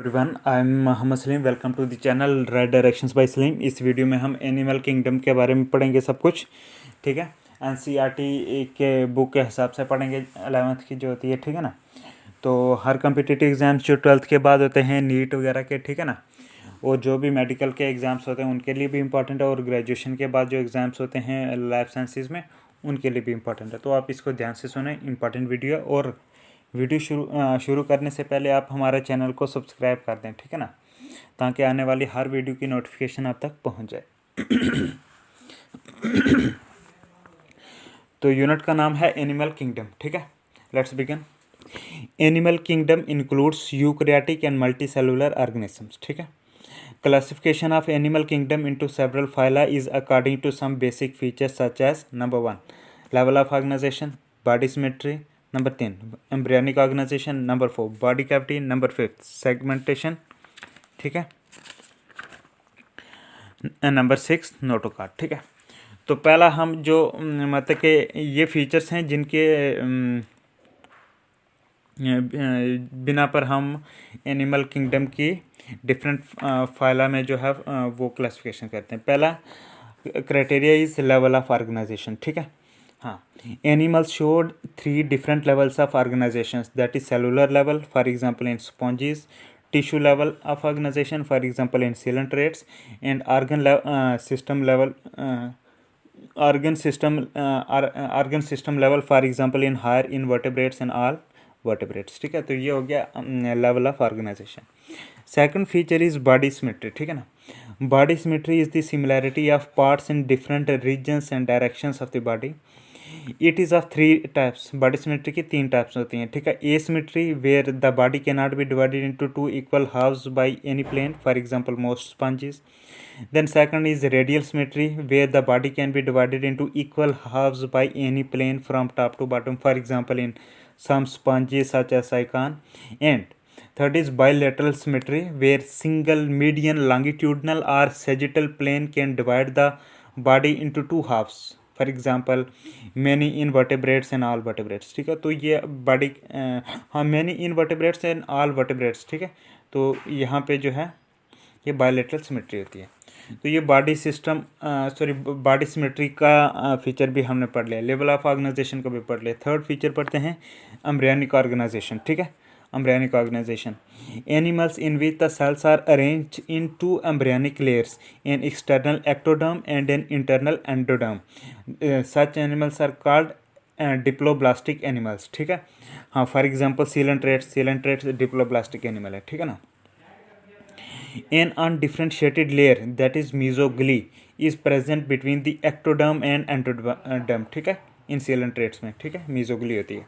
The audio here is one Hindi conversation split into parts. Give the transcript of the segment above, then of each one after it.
Everyone, I am Mohammad Salim. Welcome to the channel right directions by Salim. इस वीडियो में हम एनिमल किंगडम के बारे में पढ़ेंगे सब कुछ। ठीक है, एनसीईआरटी के बुक के हिसाब से पढ़ेंगे, 11th की जो होती है। ठीक है ना, तो हर कम्पिटिटिव एग्ज़ाम्स जो 12th के बाद होते हैं, नीट वगैरह के, ठीक है ना, और जो भी मेडिकल के एग्ज़ाम्स होते हैं उनके लिए भी इम्पॉर्टेंट है, और ग्रेजुएशन के बाद जो एग्ज़ाम्स होते हैं लाइफ साइंसेज में उनके लिए भी इम्पॉर्टेंट है। तो आप इसको ध्यान से सुने, इम्पॉर्टेंट वीडियो। और वीडियो शुरू करने से पहले आप हमारे चैनल को सब्सक्राइब कर दें, ठीक है ना, ताकि आने वाली हर वीडियो की नोटिफिकेशन आप तक पहुंच जाए। तो यूनिट का नाम है एनिमल किंगडम। ठीक है, let's begin. Animal kingdom includes eukaryotic and multicellular organisms. ठीक है, classification of animal kingdom into several phyla is according to some basic features such as number 1 level of organization, body symmetry, number 10 embryonic organization, number 4 body cavity, number 5 segmentation, ठीक है, नंबर 6 नोटोकॉर्ड। ठीक है, तो पहला हम जो मतलब कि ये फीचर्स हैं जिनके बिना पर हम एनिमल किंगडम की डिफरेंट फाइला में जो है वो क्लासिफिकेशन करते हैं। पहला criteria is level of organisation. ठीक है, हाँ, animals showed 3 different levels of organisation, that is cellular level for example in sponges, tissue level of organisation for example in coelenterates, and organ system level for example in higher invertebrates and all vertebrates। ठीक है, तो ये हो गया level of organisation. Second feature is body symmetry. ठीक है ना, body symmetry is the similarity of parts in different regions and directions of the body. It is of 3 types. Body symmetry की 3 टाइप्स होती हैं। ठीक है, asymmetry where the body can not be divided into 2 equal halves by any plane, for example most sponges. Then second is radial symmetry where the body can be divided into equal halves by any plane from top to bottom, for example in some sponges such as icon. And third is bilateral symmetry where single median longitudinal or sagittal plane can divide the body into 2 halves, for example many invertebrates and all vertebrates। ठीक है, तो ये बॉडी हाँ many invertebrates and all vertebrates। ठीक है, तो यहाँ पे जो है ये बायलेटरल सिमेट्री होती है। तो ये बॉडी सिमेट्री का फीचर भी हमने पढ़ लिया। लेवल ऑफ ऑर्गेनाइजेशन को भी पढ़ लिया। थर्ड फीचर पढ़ते हैं एम्ब्रियोनिक ऑर्गेनाइजेशन। ठीक है, embryonic organisation animals in which the cells are arranged in 2 embryonic layers, an external ectoderm and an internal endoderm. Such animals are called diploblastic animals. ठीक है, हाँ, for example coelenterates diploblastic animal है। ठीक है ना। An undifferentiated layer that is mesoglea is present between the ectoderm and endoderm। ठीक है, इन सीलेंट्रेट्स में। ठीक है, mesoglea होती है।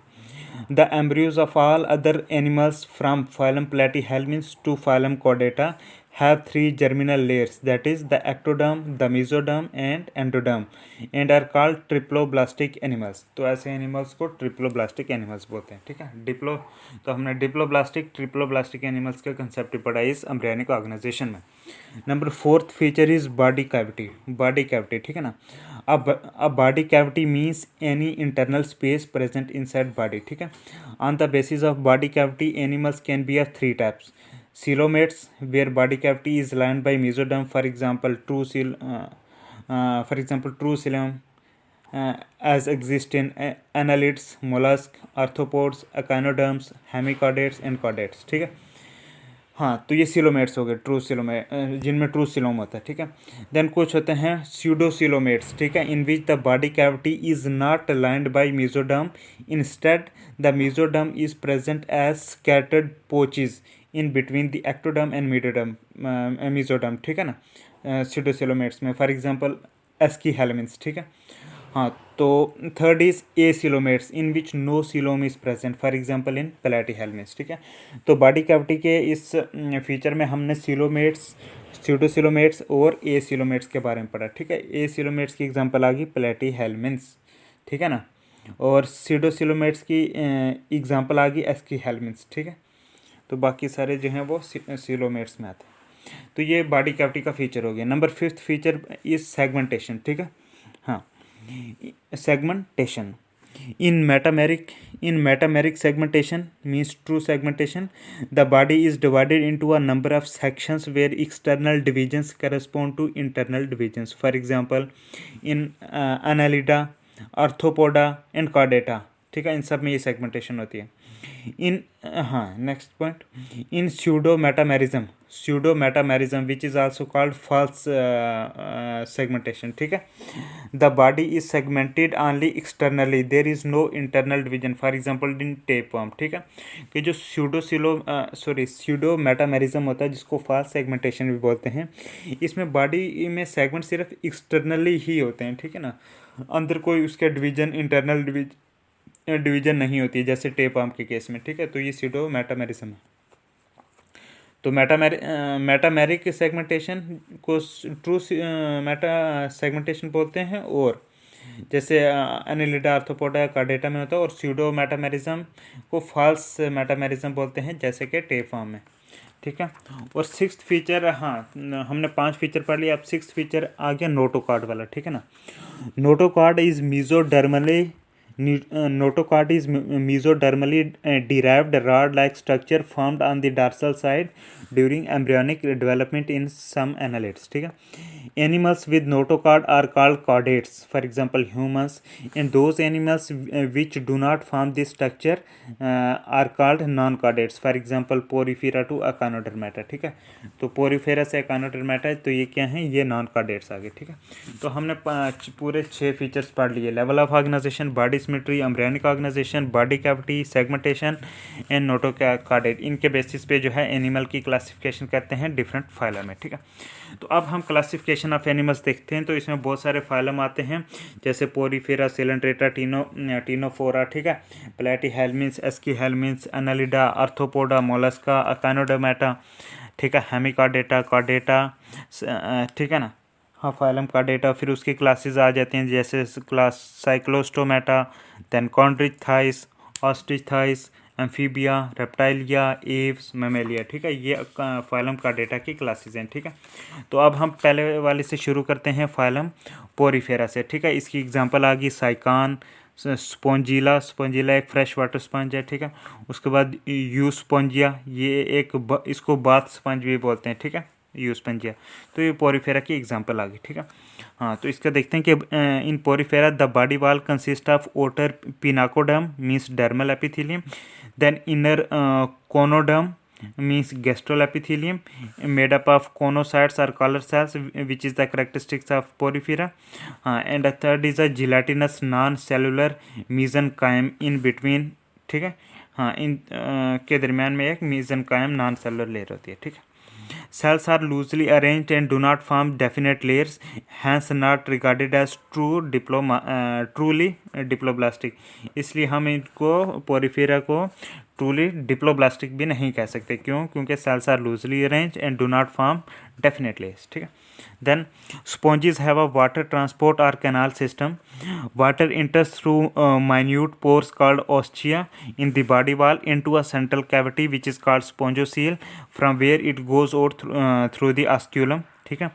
The embryos of all other animals from phylum Platyhelminths to phylum Chordata have 3 germinal layers, that is the ectoderm, the mesoderm and endoderm, and are called triploblastic animals। तो ऐसे एनिमल्स को ट्रिप्लोब्लास्टिक एनिमल्स बोलते हैं। ठीक है, तो हमने ट्रिप्लोब्लास्टिक एनिमल्स का कंसेप्ट पढ़ा इस एम्ब्रियोनिक ऑर्गेनाइजेशन में। Number 4th feature is body cavity. ठीक है ना, अब body cavity means any internal space present inside body. ठीक है, on the basis of body cavity animals can be of 3 types. Coelomates where body cavity is lined by mesoderm, for example true coelom as exist in annelids, mollusks, arthropods, echinoderms, hemichordates and chordates। ठीक है, हाँ, तो ये सिलोमेट्स हो गए, जिनमें ट्रू सिलोम होता है। ठीक है, देन कुछ होते हैं स्यूडोसिलोमेट्स। ठीक है, in which the body cavity is not lined by mesoderm, instead the mesoderm is present as scattered pouches in between the ectoderm and mesoderm. ठीक है ना, स्यूडोसिलोमेट्स में फॉर एग्जांपल एस्कीहेलमिन्थ्स। ठीक है, हाँ, तो third is acoelomates in which no coelom is present, for example in platyhelminthes. ठीक है, तो बॉडी कैविटी के इस फीचर में हमने सिलोमेट्स, स्यूडोसिलोमेट्स और एसिलोमेट्स के बारे में पढ़ा। ठीक है, एसिलोमेट्स की एग्जांपल आ गई प्लैटीहेलमिन्थ्स। ठीक है ना, और स्यूडोसिलोमेट्स की एग्जांपल आ गई एस्कीहेलमिन्थ्स। ठीक है, तो बाकी सारे जो हैं वो सिलोमेट्स में आते हैं। तो ये बॉडी कैविटी का फीचर हो गया। Number 5th feature is segmentation. ठीक है, हाँ, segmentation In metameric segmentation means true segmentation, the body is divided into a number of sections where external divisions correspond to internal divisions. For example, in Annelida, Arthropoda and Chordata. ठीक है, इन सब में ये सेगमेंटेशन होती है. इन हाँ, next point, in pseudo metamerism which is also called false segmentation. ठीक है, the body is segmented only externally, there is no internal division. For example in tapeworm. ठीक है, कि जो स्यूडो मेटामेरिज्म होता है जिसको फॉल्स सेगमेंटेशन भी बोलते हैं, इसमें बॉडी में सेगमेंट सिर्फ एक्सटर्नली ही होते हैं. ठीक है ना, अंदर कोई उसके डिवीजन, इंटरनल डिवीजन नहीं होती है, जैसे टेपवर्म के केस में. ठीक है, तो ये स्यूडो मेटामेरिज्म है. तो मेटामेरिक सेगमेंटेशन को ट्रू मेटा सेगमेंटेशन बोलते हैं, और जैसे एनिलिडा, आर्थ्रोपोडा, कार्डेटा में होता है, और स्यूडो मेटामेरिज्म को फॉल्स मेटामेरिज्म बोलते हैं, जैसे कि टेपवर्म में. ठीक है, और सिक्स्थ फीचर, हाँ हमने 5 फीचर पढ़ लिया, अब सिक्स्थ फीचर आ गया नोटोकॉर्ड वाला. ठीक है ना, notochord is mesodermally derived rod-like structure formed on the dorsal side during embryonic development in some annelids. ठीक है, animals with notochord are called chordates, for example humans, and those animals which do not form this structure are called non-chordates, for example porifera to echinodermata. ठीक है, तो porifera से echinodermata, तो ये क्या हैं, ये non-chordates आ गए. ठीक है, तो हमने पूरे 6 फीचर्स पढ़ लिए, level of organisation, body symmetry, embryonic organisation, body cavity, segmentation and notochordate. इनके बेसिस पे जो है एनिमल की क्लासिफिकेशन करते हैं डिफरेंट फाइलम में. ठीक है, तो अब हम क्लासिफिकेशन ऑफ एनिमल्स देखते हैं. तो इसमें बहुत सारे फाइलम आते हैं, जैसे पोरीफेरा, सेलेंट्रेटा, टीनोफोरा. ठीक है, प्लेटीहेल्मिन्स, एस्कीहेल्मिन्स, एनालिडा, आर्थ्रोपोडा, मोलस्का, अकाइनोडर्मेटा. ठीक है, हेमिकॉर्डेटा, कॉर्डेटा. ठीक है ना, हाँ फाइलम कार्डेटा. फिर उसकी क्लासेस आ जाती हैं, जैसे class cyclostomata, then chondrichthyes, osteichthyes, amphibia, reptilia, aves, mammalia. ठीक है, ये फाइलम कार्डेटा की क्लासेस हैं. ठीक है, तो अब हम पहले वाले से शुरू करते हैं, फाइलम पोरीफेरा से. ठीक है, इसकी एग्जांपल आ गई साइकान, स्पोंजिला एक फ्रेश वाटर स्पंज है. ठीक है, उसके बाद यूस्पोंजिया, ये एक इसको बाथ स्पंज भी बोलते हैं. ठीक है, यूस्पोंजिया, तो ये पोरीफेरा की एग्जांपल आ गई. ठीक है, हाँ तो इसका देखते हैं कि in porifera the body wall consist of outer pinacoderm means dermal epithelium, then inner choanoderm means gastral epithelium made up of conocytes or collar cells, which is the characteristics of porifera, and the third is a gelatinous non-cellular mesenchyme in between. ठीक है, हाँ इन के दरमियान में एक mesenchyme non-cellular layer होती है. ठीक है, cells are loosely arranged and do not form definite layers, hence not regarded as truly diploblastic. इसलिए हम इनको पोरीफेरा को ट्रूली डिप्लोब्लास्टिक भी नहीं कह सकते. क्यों? क्योंकि cells are loosely arrange and do not form definite layers. ठीक है, then sponges have a water transport or canal system. Water enters through minute pores called ostia in the body wall into a central cavity which is called spongocoel, from where it goes out through the osculum. ठीक है,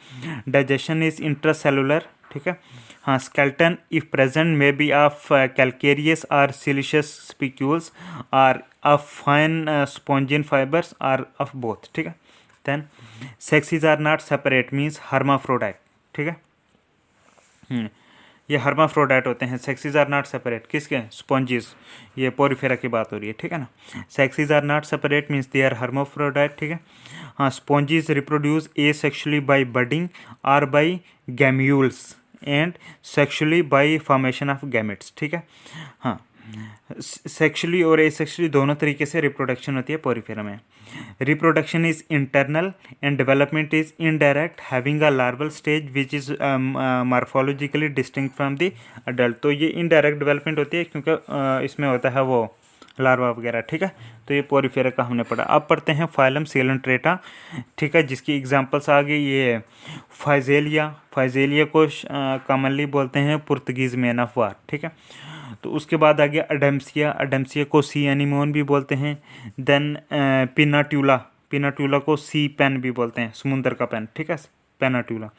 digestion is intracellular. ठीक है, हाँ skeleton if present may be of calcareous or siliceous spicules or of fine spongian fibers or of both. ठीक है, then sexes are not separate means hermaphrodite. ठीक है, ये hermaphrodite होते हैं. sexes are not separate किसके? sponges. ये पोरीफेरा की बात हो रही है. ठीक है ना, sexes are not separate means they are hermaphrodite. ठीक है, हाँ sponges reproduce asexually by budding or by gamules and sexually by formation of gametes. ठीक है, हाँ सेक्सुअली और एसेक्सुअली दोनों तरीके से रिप्रोडक्शन होती है पोरीफेरा में. Reproduction is internal and development is indirect, having a larval stage which is morphologically distinct from the adult. तो ये इनडायरेक्ट डेवलपमेंट होती है क्योंकि इसमें होता है वो लार्वा वगैरह. ठीक है, तो ये पोरीफेरा का हमने पढ़ा. अब पढ़ते हैं फाइलम सेलेंट्रेटा. ठीक है, जिसकी एग्जांपल्स आ गई, ये फाइजेलिया को कॉमनली बोलते हैं पुर्तगीज़ मैन ऑफ वार. ठीक है, तो उसके बाद आ गया अडम्सिया को सी एनीमोन भी बोलते हैं. देन पिनाट्यूला को सी पेन भी बोलते हैं, समुंदर का पेन. ठीक है, पेनाट्यूला।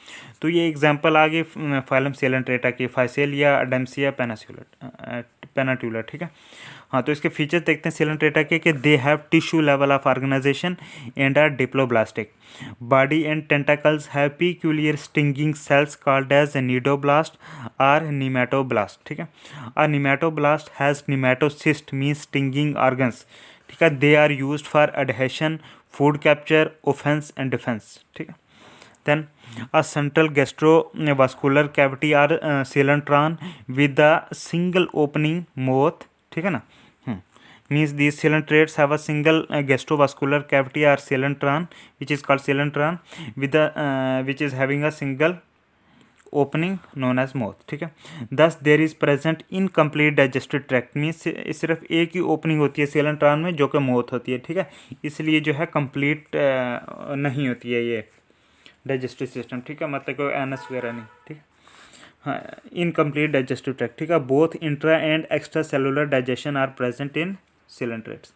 तो ये एग्जांपल आ गई फाइलम सेलेंट्रेटा की, फाइसेलिया, अडेम्सिया, पेनाट्यूला, ठीक है। हाँ, तो इसके फीचर्स देखते हैं सेलेंट्रेटा के कि they have tissue level of organisation and are diploblastic. Body and tentacles have peculiar stinging cells called as cnidoblast or nematoblast, ठीक है। और nematoblast has nematocyst means stinging organs, ठीक है। They are used for adhesion, food capture, offence and defence, ठीक है। Then a central gastrovascular cavity or coelentron with a single opening mouth, ठीक है ना। means these coelentrates have a single gastrovascular cavity or coelentron which is called coelentron with a which is having a single opening known as mouth, ठीक है। thus there is present incomplete digestive tract means सिर्फ एक ही ओपनिंग होती है coelentron में जो कि mouth होती है, ठीक है। इसलिए जो है कंप्लीट नहीं होती है ये डाइजेस्टिव सिस्टम, ठीक है, मतलब कोई एनस वगैरह नहीं, ठीक है। हाँ, इनकम्प्लीट डाइजेस्टिव ट्रैक्ट, ठीक है। Both intra and extra cellular digestion are present in coelentrates.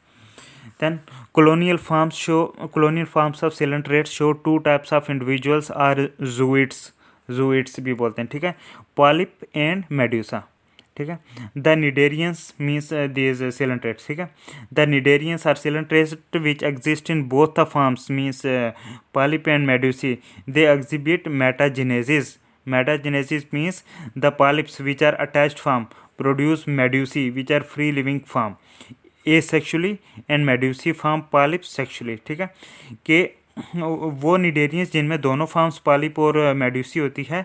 Then colonial forms of coelentrates show two types of individuals are zooids भी बोलते हैं, ठीक है, पॉलिप एंड मेड्यूसा, ठीक है। The cnidarians means these coelentrates, ठीक है। The cnidarians are coelentrates which exist in both the forms means polyp and medusae. They exhibit metagenesis. Metagenesis means the polyps which are attached form produce medusae which are free living form asexually and medusae form polyps sexually, ठीक है। कि वो निडेरियंस जिनमें दोनों फॉर्म्स पॉलिप और मेड्यूसी होती है,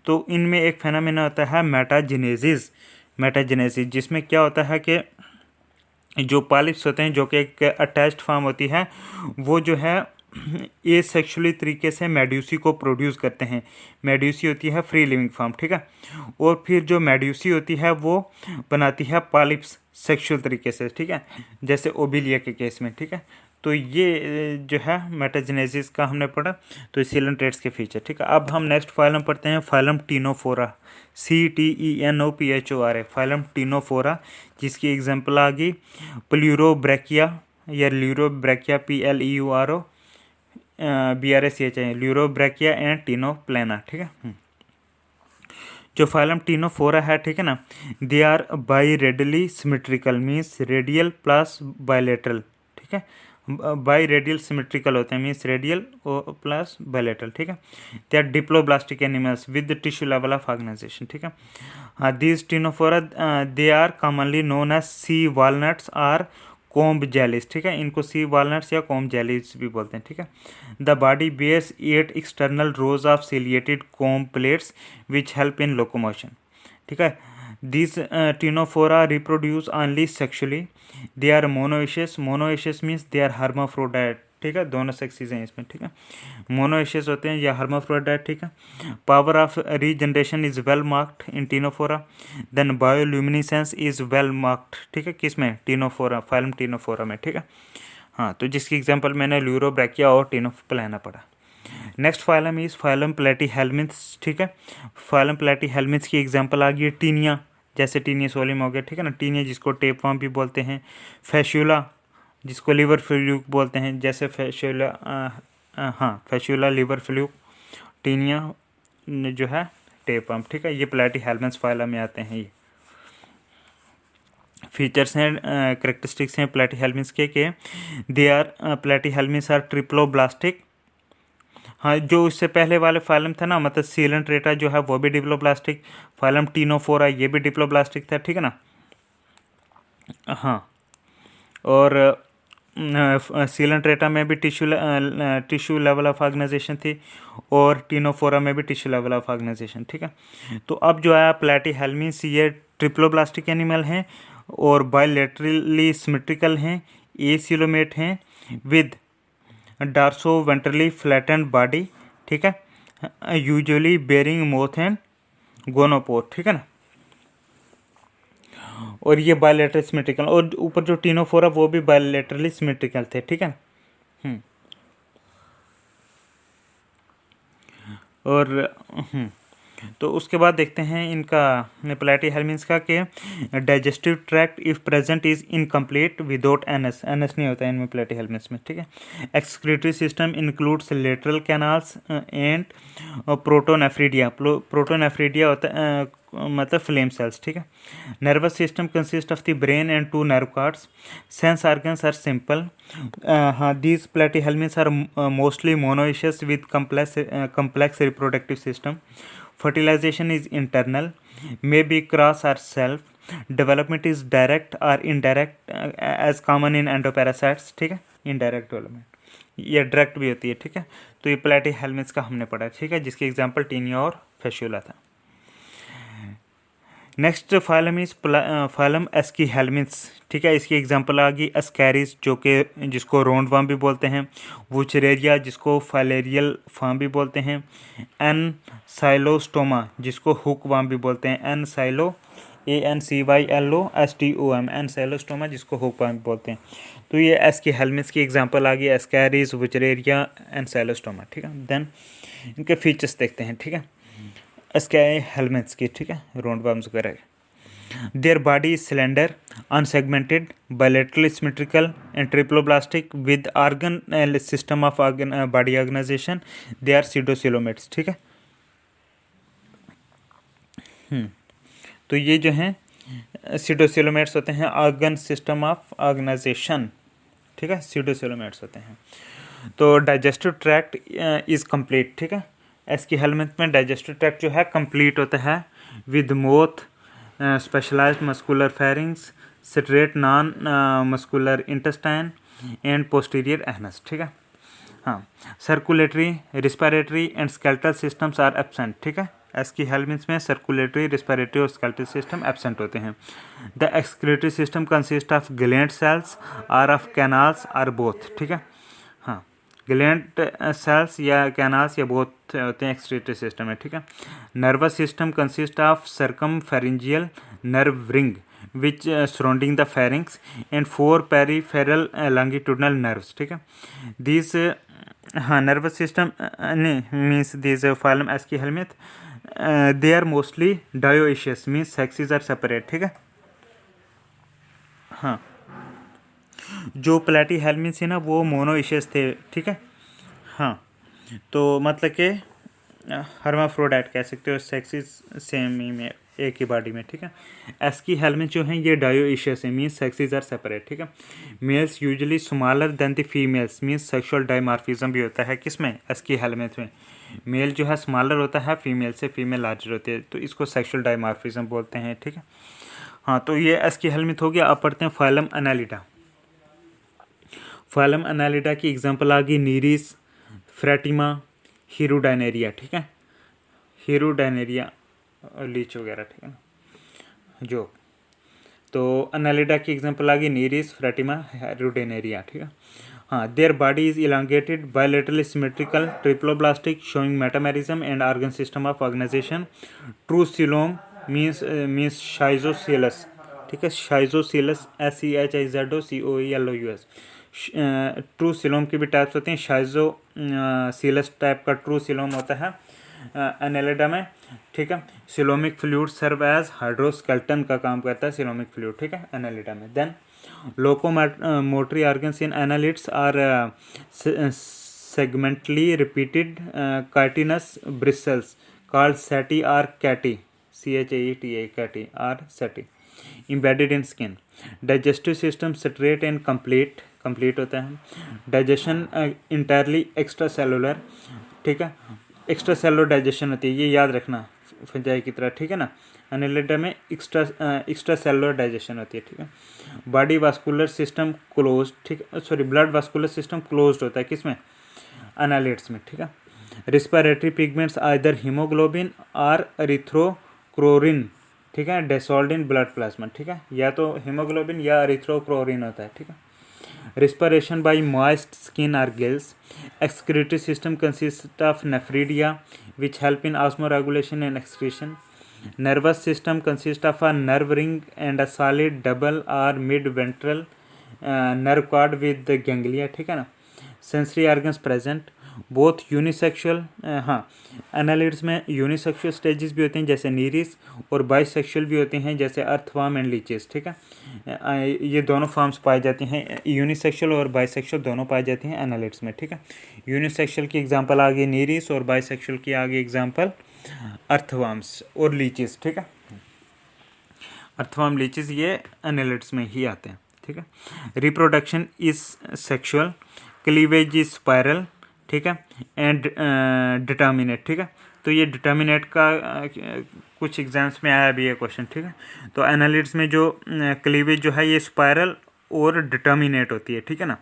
तो इनमें एक फेनोमेना होता है मेटाजेनेसिस, जिसमें क्या होता है कि जो पॉलिप्स होते हैं जो कि एक अटैच्ड फॉर्म होती है, वो जो है ए सेक्सुअली तरीके से मेड्यूसी को प्रोड्यूस करते हैं। मेड्यूसी होती है फ्री लिविंग फॉर्म, ठीक है। और फिर जो मेड्यूसी होती है वो बनाती है पॉलिप्स सेक्सुअल तरीके से, ठीक है, जैसे ओबिलिया के केस में, ठीक है। तो ये जो है मेटाजेनेसिस का हमने पढ़ा, तो coelentrates के फीचर, ठीक है। अब हम नेक्स्ट फाइलम पढ़ते हैं, phylum ctenophora, CTENOPHORA, phylum ctenophora, जिसकी एग्जांपल आ गई प्लूरोब्रैकिया या pleurobrachia, PLEURO BRACHIA, pleurobrachia and ctenoplana, ठीक है। जो फाइलम टीनोफोरा है, ठीक है ना, they are biradially symmetrical means radial plus bilateral, ठीक है। बाई रेडियल सिमेट्रिकल होते हैं मीन्स रेडियल प्लस बायलेटरल, ठीक है। They are diploblastic animals with tissue level of organisation, ठीक है। These ctenophora they are commonly known as sea walnuts or comb jellies, ठीक है। इनको सी वॉलनट्स या कोम्ब जेलीज भी बोलते हैं, ठीक है। The body bears 8 external rows of ciliated comb plates which help in locomotion, ठीक है। These Ctenophora reproduce only sexually. They are monoecious. Monoecious means they are hermaphrodite, ठीक है, दोनों सेक्सीज हैं इसमें, ठीक है। मोनोएशियस होते हैं या hermaphrodite, ठीक है। Power of regeneration is well marked in ctenophora. Then bioluminescence is well marked, ठीक है, किसमें, टीनोफोरा, फाइलम टीनोफोरा में, ठीक है। हाँ, तो जिसकी एग्जांपल मैंने ल्यूरोब्रैकिया और टीनोप्लेना पढ़ा। नेक्स्ट फाइलम इज फाइलम प्लेटीहेल्मिन्थ्स, ठीक है। फाइलम प्लेटीहेल्मिन्थ्स की एग्जांपल आ गई टीनिया, जैसे टीनिया सोलिम हो गया, ठीक है ना, टीनिया जिसको टेपवर्म भी बोलते हैं। फैशुला जिसको लिवर फ्लूक बोलते हैं, जैसे फैशुला, हाँ, फैशुला, लिवर फ्लूक, टीनिया जो है टेपवर्म, ठीक है। ये प्लेटीहेल्मिन्थ्स फाइलम में आते हैं। ये फीचर्स हैं, करेक्टरिस्टिक्स हैं प्लेटीहेल्मिन्थ्स के दे आर प्लेटीहेल्मिन्थ्स आर ट्रिप्लोब्लास्टिक। हाँ, जो इससे पहले वाले फाइलम था ना, मतलब coelentrata जो है वो भी डिप्लोब्लास्टिक, फाइलम टीनोफोरा ये भी डिप्लोब्लास्टिक था, ठीक है ना। हाँ, और coelentrata में भी टिश्यू लेवल ऑफ ऑर्गेनाइजेशन थी और टीनोफोरा में भी टिश्यू लेवल ऑफ ऑर्गेनाइजेशन, ठीक है। तो अब जो है प्लेटीहेल्मिन्थ्स ये ट्रिप्लोब्लास्टिक एनिमल हैं और बायलैटरली सिमेट्रिकल हैं, एसिलोमेट हैं with dorso ventrally flattened body, ठीक है, usually bearing mouth and gonopore, ठीक है ना। और ये बायलैटरल सिमेट्रिकल, और ऊपर जो टीनोफोरा वो भी बायलैटरली सिमेट्रिकल थे, ठीक है। और तो उसके बाद देखते हैं इनका प्लेटीहेल्मिन्थ्स का कि digestive tract if present is incomplete without anus नहीं होता है इनमें प्लेटीहेल्मिन्थ्स में, ठीक है। Excretory system includes lateral canals and protonephridia होता है मतलब फ्लेम सेल्स, ठीक है। Nervous system consist of the brain and 2 nerve cords. Sense organs are simple. हाँ, these platyhelminthes are mostly monoecious with complex reproductive system. Fertilization is internal, may be cross or self. Development is direct or indirect as common in endoparasites, ठीक है। indirect development ये डायरेक्ट भी होती है, ठीक है। तो ये प्लेटीहेल्मिन्थ्स का हमने पढ़ा, ठीक है, जिसकी एग्जांपल टीनिया और फेशुला था। नेक्स्ट फाइलम इज फाइलम एस्कीहेल्मिन्थ्स, ठीक है। इसकी एग्जांपल आ गई एस्कैरिस जो कि जिसको रोंड वार्म भी बोलते हैं, वुचरेरिया जिसको फाइलेरियल फार्म भी बोलते हैं, एनसाइलोस्टोमा जिसको हुक वार्म भी बोलते हैं, एनसाइलो ANCYLOSTOM एनसाइलोस्टोमा जिसको हुक वार्म भी बोलते हैं। तो ये एस्कीहेल्मिन्थ्स की एग्जांपल आ गई एस्कैरिस, वुचरेरिया, एनसाइलोस्टोमा, ठीक है। देन इनके फीचर्स देखते हैं, ठीक है, एस्कीहेल्मिन्थ्स की, ठीक है, रोंड वार्म्स वगैरह। Their body is cylinder, unsegmented, bilateral symmetrical and triploblastic with organ system of body organisation. They are pseudocoelomates, ठीक है। तो ये जो हैं सीडोसिलोमेट्स होते हैं ऑर्गन सिस्टम ऑफ ऑर्गेनाइजेशन, ठीक है, सीडोसिलोमेट्स होते हैं। तो डाइजेस्टिव ट्रैक्ट इज कंप्लीट, ठीक है। एस्कीहेल्मिन्थ में डाइजेस्टिव ट्रैक्ट जो है कंप्लीट होता है with mouth, specialised muscular pharynx, straight non muscular intestine and posterior anus, ठीक है। हाँ, circulatory, respiratory and skeletal systems are absent, ठीक है। एस्कीहेल्मिन्थ्स में सर्कुलेटरी, रिस्पिरेटरी और स्केलेटल सिस्टम एब्सेंट होते हैं। The excretory system consist of gland cells or of canals or both, ठीक है। हाँ, ग्लैंड सेल्स या कैनाल्स या बोथ होते हैं एक्सक्रीटरी सिस्टम में, ठीक है। Nervous system consist of सर्कमफेरेंजियल nerve ring which surrounding the pharynx and 4 peripheral longitudinal nerves, ठीक है। These हाँ, nervous system means these phylum Eschyhelminth they are mostly dioecious means sexes are separate, ठीक है। हाँ, जो प्लेटीहेल्मिन्थ्स है ना वो मोनोइशियस थे, ठीक है। हाँ, तो मतलब कि हर्माफ्रोडाइट कह सकते हो, सेक्सेस सेम ही में एक ही बॉडी में, ठीक है। एस्कीहेल्मिन्थ्स जो हैं ये डायोइशियस है मीन्स सेक्सेस आर सेपरेट, ठीक है। Males usually smaller than the females means sexual dimorphism भी होता है किसमें, एस्कीहेल्मिन्थ में। मेल जो है स्मॉलर होता है फीमेल से, फीमेल लार्जर होती है, तो इसको सेक्सुअल डायमॉर्फिज्म बोलते हैं, ठीक है। हाँ, तो ये एस्कीहेल्मिन्थ हो गया। अब पढ़ते हैं फाइलम एनालिडा। फाइलम एनालिडा की एग्जांपल आ गई नीरिस, फ्रेटिमा, हीरोडाइनेरिया, ठीक है। हीरोडाइनेरिया लीच वगैरह, ठीक है ना जो। तो एनालिडा की एग्जांपल आ गई नीरिस, फ्रेटिमा, हीरोडाइनेरिया, ठीक है। हाँ, their body is elongated, bilaterally symmetrical, triploblastic, showing metamerism and organ system of organisation. True coelom means schizocoelous, ठीक है। शाइजोसिलस SCHIZOCOELOUS। ट्रू सिलोम के भी टाइप्स होते हैं। शाइजोसिलस टाइप का ट्रू सिलोम होता है एनालिडा में, ठीक है। Coelomic fluid serve as hydroskeleton का काम करता है सिलोमिक फ्लूइड, ठीक है, एनालिडा में। Then locomotory organs in annelids are segmentally repeated chitinous bristles called setae or chaetae, CHAETA chaetae or setae, embedded in skin. Digestive system straight and complete होता है। डाइजेशन इंटायरली एक्स्ट्रा सेलुलर, ठीक है। एक्स्ट्रा सेलुलर डाइजेशन होती है, ये याद रखना फंजाई की तरह, ठीक है ना। एनालिडा में एक्स्ट्रा सेलुलर डाइजेशन होती है, ठीक है। बॉडी वास्कुलर सिस्टम क्लोज, ठीक है, sorry blood vascular system close होता है किसमें, एनालिड्स में, ठीक है। रिस्पिरेटरी पिगमेंट्स आइदर हीमोग्लोबिन और एरिथ्रोक्रोरिन, ठीक है, डिसॉल्व्ड इन ब्लड प्लाज्मा, ठीक है, या तो हीमोग्लोबिन या एरिथ्रोक्रोरिन होता है, ठीक है। respiration by moist skin or gills. Excretory system consists of nephridia which help in osmoregulation and excretion. Nervous system consists of a nerve ring and a solid double or mid-ventral nerve cord with the ganglia, ठीक है ना। Sensory organs present, both unisexual, हाँ एनालिड्स में यूनिसेक्सुअल स्टेजेस भी होते हैं जैसे नीरिस, और बाइसेक्सुअल भी होते हैं जैसे अर्थवर्म एंड लीचेस, ठीक है। ये दोनों फॉर्म्स पाई जाती हैं, यूनिसेक्सुअल और बाइसेक्सुअल दोनों पाई जाती हैं एनालिड्स में, ठीक है। यूनिसेक्सुअल की एग्जांपल आ गई नीरिस, और बाइसेक्सुअल की आ गई एग्जांपल अर्थवर्म्स और लीचेस, ठीक है। अर्थवर्म लीचेस ये एनालिड्स में ही आते हैं, ठीक है। Reproduction is sexual, cleavage is spiral, ठीक है, एंड डिटर्मिनेट, ठीक है। तो ये डिटर्मिनेट का कुछ एग्जाम्स में आया भी है क्वेश्चन, ठीक है। तो एनालिड्स में जो क्लीवेज जो है ये स्पायरल और डिटर्मिनेट होती है, ठीक है ना।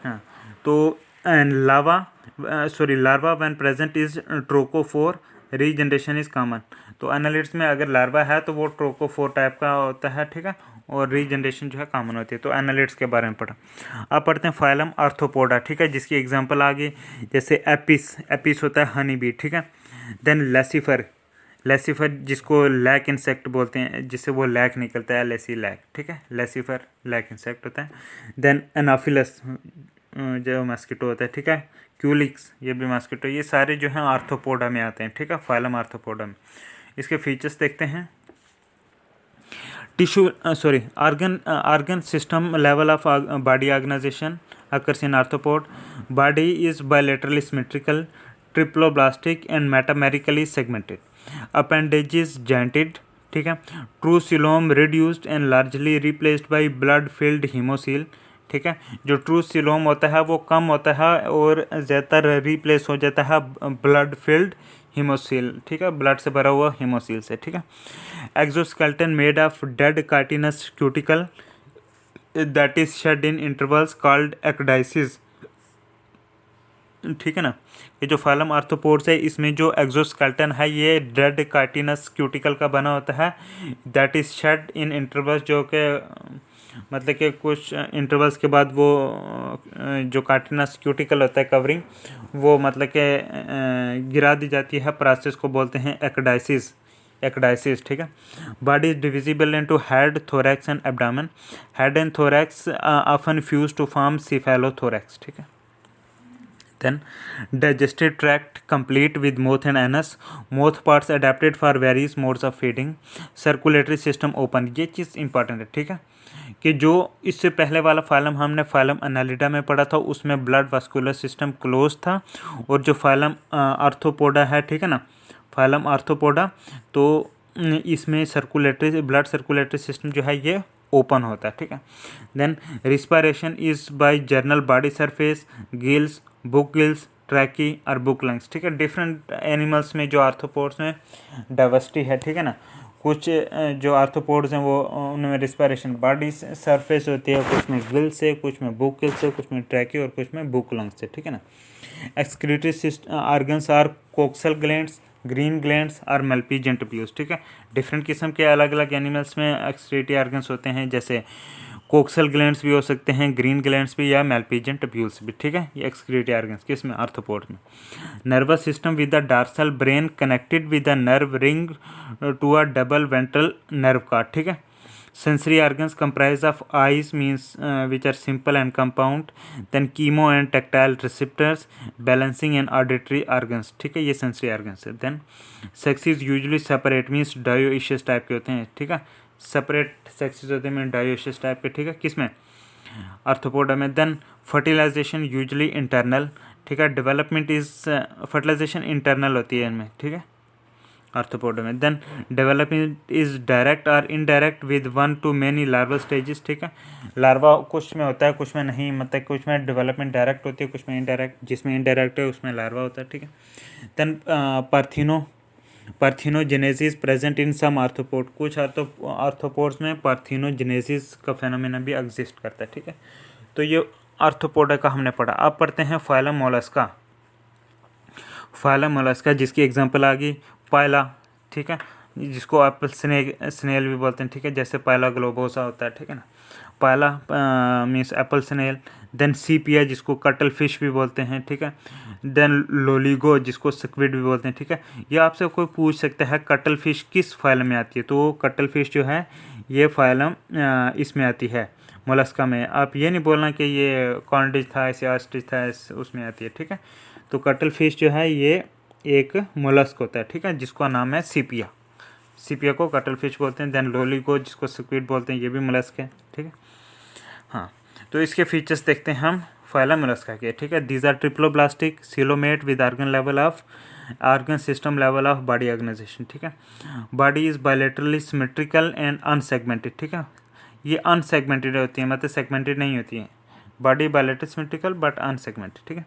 हाँ, तो larva when present is trochophore, regeneration is common. तो एनालिड्स में अगर लार्वा है तो वो ट्रोकोफोर टाइप का होता है, ठीक है, और रीजनरेशन जो है कॉमन होती है। तो एनालिड्स के बारे में पढ़ा। अब पढ़ते हैं फाइलम आर्थ्रोपोडा, ठीक है, जिसकी एग्जांपल आ गई जैसे एपिस होता है हनी बी, ठीक है। देन लेसिफर जिसको लैक इंसेक्ट बोलते हैं, जिससे वो लैक निकलता है, लैक, ठीक है, लेसिफर लैक इंसेक्ट होता है। देन एनाफिलस जो मस्किटो होता है, ठीक है, क्यूलिक्स ये भी मस्किटो, ये सारे जो हैं आर्थ्रोपोडा में आते हैं, ठीक है, फाइलम आर्थ्रोपोडा में। इसके फीचर्स देखते हैं। Organ system level of body organisation occurs in arthropod. Body is bilaterally symmetrical, triploblastic and metamerically segmented. Appendages jointed, ठीक है। True coelom reduced and largely replaced by blood filled hemocoel, ठीक है। जो ट्रू सिलोम होता है वो कम होता है और ज़्यादातर रिप्लेस हो जाता है ब्लड फिल्ड हीमोसील, ठीक है, ब्लड से भरा हुआ हीमोसील से, ठीक है। Exoskeleton made of dead chitinous cuticle that is shed in intervals called ecdysis, ठीक है ना। ये जो फाइलम आर्थ्रोपोड्स है इसमें जो एक्सोस्केलेटन है ये डेड कार्टिनस क्यूटिकल का बना होता है, that is shed in intervals, जो कि मतलब कि कुछ इंटरवल्स के बाद वो जो कार्टिनस क्यूटिकल होता है कवरिंग, वो मतलब कि गिरा दी जाती है, प्रोसेस को बोलते हैं एक्डाइसिस, ठीक है। Body is divisible into head, thorax and abdomen. Head and thorax often fuse to form cephalothorax, ठीक है। Then digestive tract complete with mouth and anus, mouth parts adapted for various modes of feeding, circulatory system open। ये चीज़ इंपॉर्टेंट है, ठीक है, कि जो इससे पहले वाला फाइलम हमने फाइलम एनालिडा में पढ़ा था उसमें ब्लड वास्कुलर सिस्टम क्लोज था, और जो फाइलम आर्थ्रोपोडा है, ठीक है ना, फाइलम आर्थ्रोपोडा, तो इसमें ब्लड सर्कुलेटरी सिस्टम जो है ये ओपन होता है, ठीक है। Then respiration is by general body surface, gills, book gills, trachea और बुक लंग्स, ठीक है। डिफरेंट एनिमल्स में जो आर्थ्रोपोड्स में डाइवर्सिटी है, ठीक है ना। कुछ जो आर्थ्रोपोड्स हैं वो उनमें रिस्पायरेशन बॉडी सरफेस होती है, कुछ में गिल से, कुछ में बुक गिल से, कुछ में ट्रैकी और कुछ में बुक लंग्स से, ठीक है ना। Excretory organs are coxal glands, green glands और मल्पीजेंट ट्यूब्यूल्स, ठीक है। डिफरेंट किस्म के अलग अलग एनिमल्स में एक्सक्रीटरी ऑर्गन्स होते हैं, जैसे कोक्सल ग्लैंड्स भी हो सकते हैं, ग्रीन ग्लैंड्स भी, या मल्पीजेंट ट्यूब्यूल्स भी, ठीक है। ये एक्सक्रीटरी ऑर्गन्स किसमें, आर्थ्रोपोड में। Nervous system with the dorsal brain connected with the nerve ring to a double ventral nerve cord, ठीक है। Sensory organs comprise of eyes, means which are simple and compound, then chemo and tactile receptors, balancing and auditory organs, ठीक है, ये sensory organs है। then sexes usually separate, means dioecious type के होते हैं, ठीक है, separate sexes होते हैं means dioecious टाइप के, ठीक है, किसमें, आर्थ्रोपोडा में। then fertilization usually internal, ठीक है, development is fertilization internal होती है इनमें, ठीक है, आर्थ्रोपोडा में। देन डेवलपमेंट इज डायरेक्ट और indirect with 1 to many larval stages, ठीक है। लार्वा कुछ में होता है, कुछ में नहीं, मतलब कुछ में डेवलपमेंट डायरेक्ट होती है, कुछ में इनडायरेक्ट, जिसमें इनडायरेक्ट है उसमें लार्वा होता है, ठीक है। Then parthenogenesis present in some arthropod, कुछ आर्थ्रोपोड्स में पार्थिनोजेनेसिस का फेनोमेना भी एग्जिस्ट करता है, ठीक है। तो ये आर्थ्रोपोडा का हमने पढ़ा। अब पढ़ते हैं फाइलम मोलस्का, जिसकी एग्जांपल आ गई पायला, ठीक है, जिसको एप्पल स्नेल भी बोलते हैं, ठीक है, जैसे पायला ग्लोबोसा होता है, ठीक है ना। पायला मीन्स एप्पल स्नेल। देन सीपिया जिसको कटल फिश भी बोलते हैं, ठीक है। देन लोलिगो जिसको स्क्विड भी बोलते हैं, ठीक है। ये आपसे कोई पूछ सकता है कटल फिश किस फाइलम में आती है, तो कटल फिश जो है ये फाइलम इसमें आती है, मोलस्का में। आप ये नहीं बोलना कि ये कॉर्नडिश था, ऐसे आस्टिच था, उसमें आती है, ठीक है। तो कटल फिश जो है ये एक मोलस्क होता है, ठीक है, जिसका नाम है सीपिया। सीपिया को कटल फिश बोलते हैं। देन लोलिगो जिसको स्क्विड बोलते हैं, ये भी मोलस्क है, ठीक है। हाँ, तो इसके फीचर्स देखते हैं हम फाइलम मोलस्का के, ठीक है। These are triploblastic, coelomate with organ system level of body organisation, ठीक है। Body is bilaterally symmetrical and unsegmented, ठीक है। ये अनसेगमेंटेड होती है, मतलब सेगमेंटेड नहीं होती है। Body bilateral symmetrical but unsegmented, ठीक है।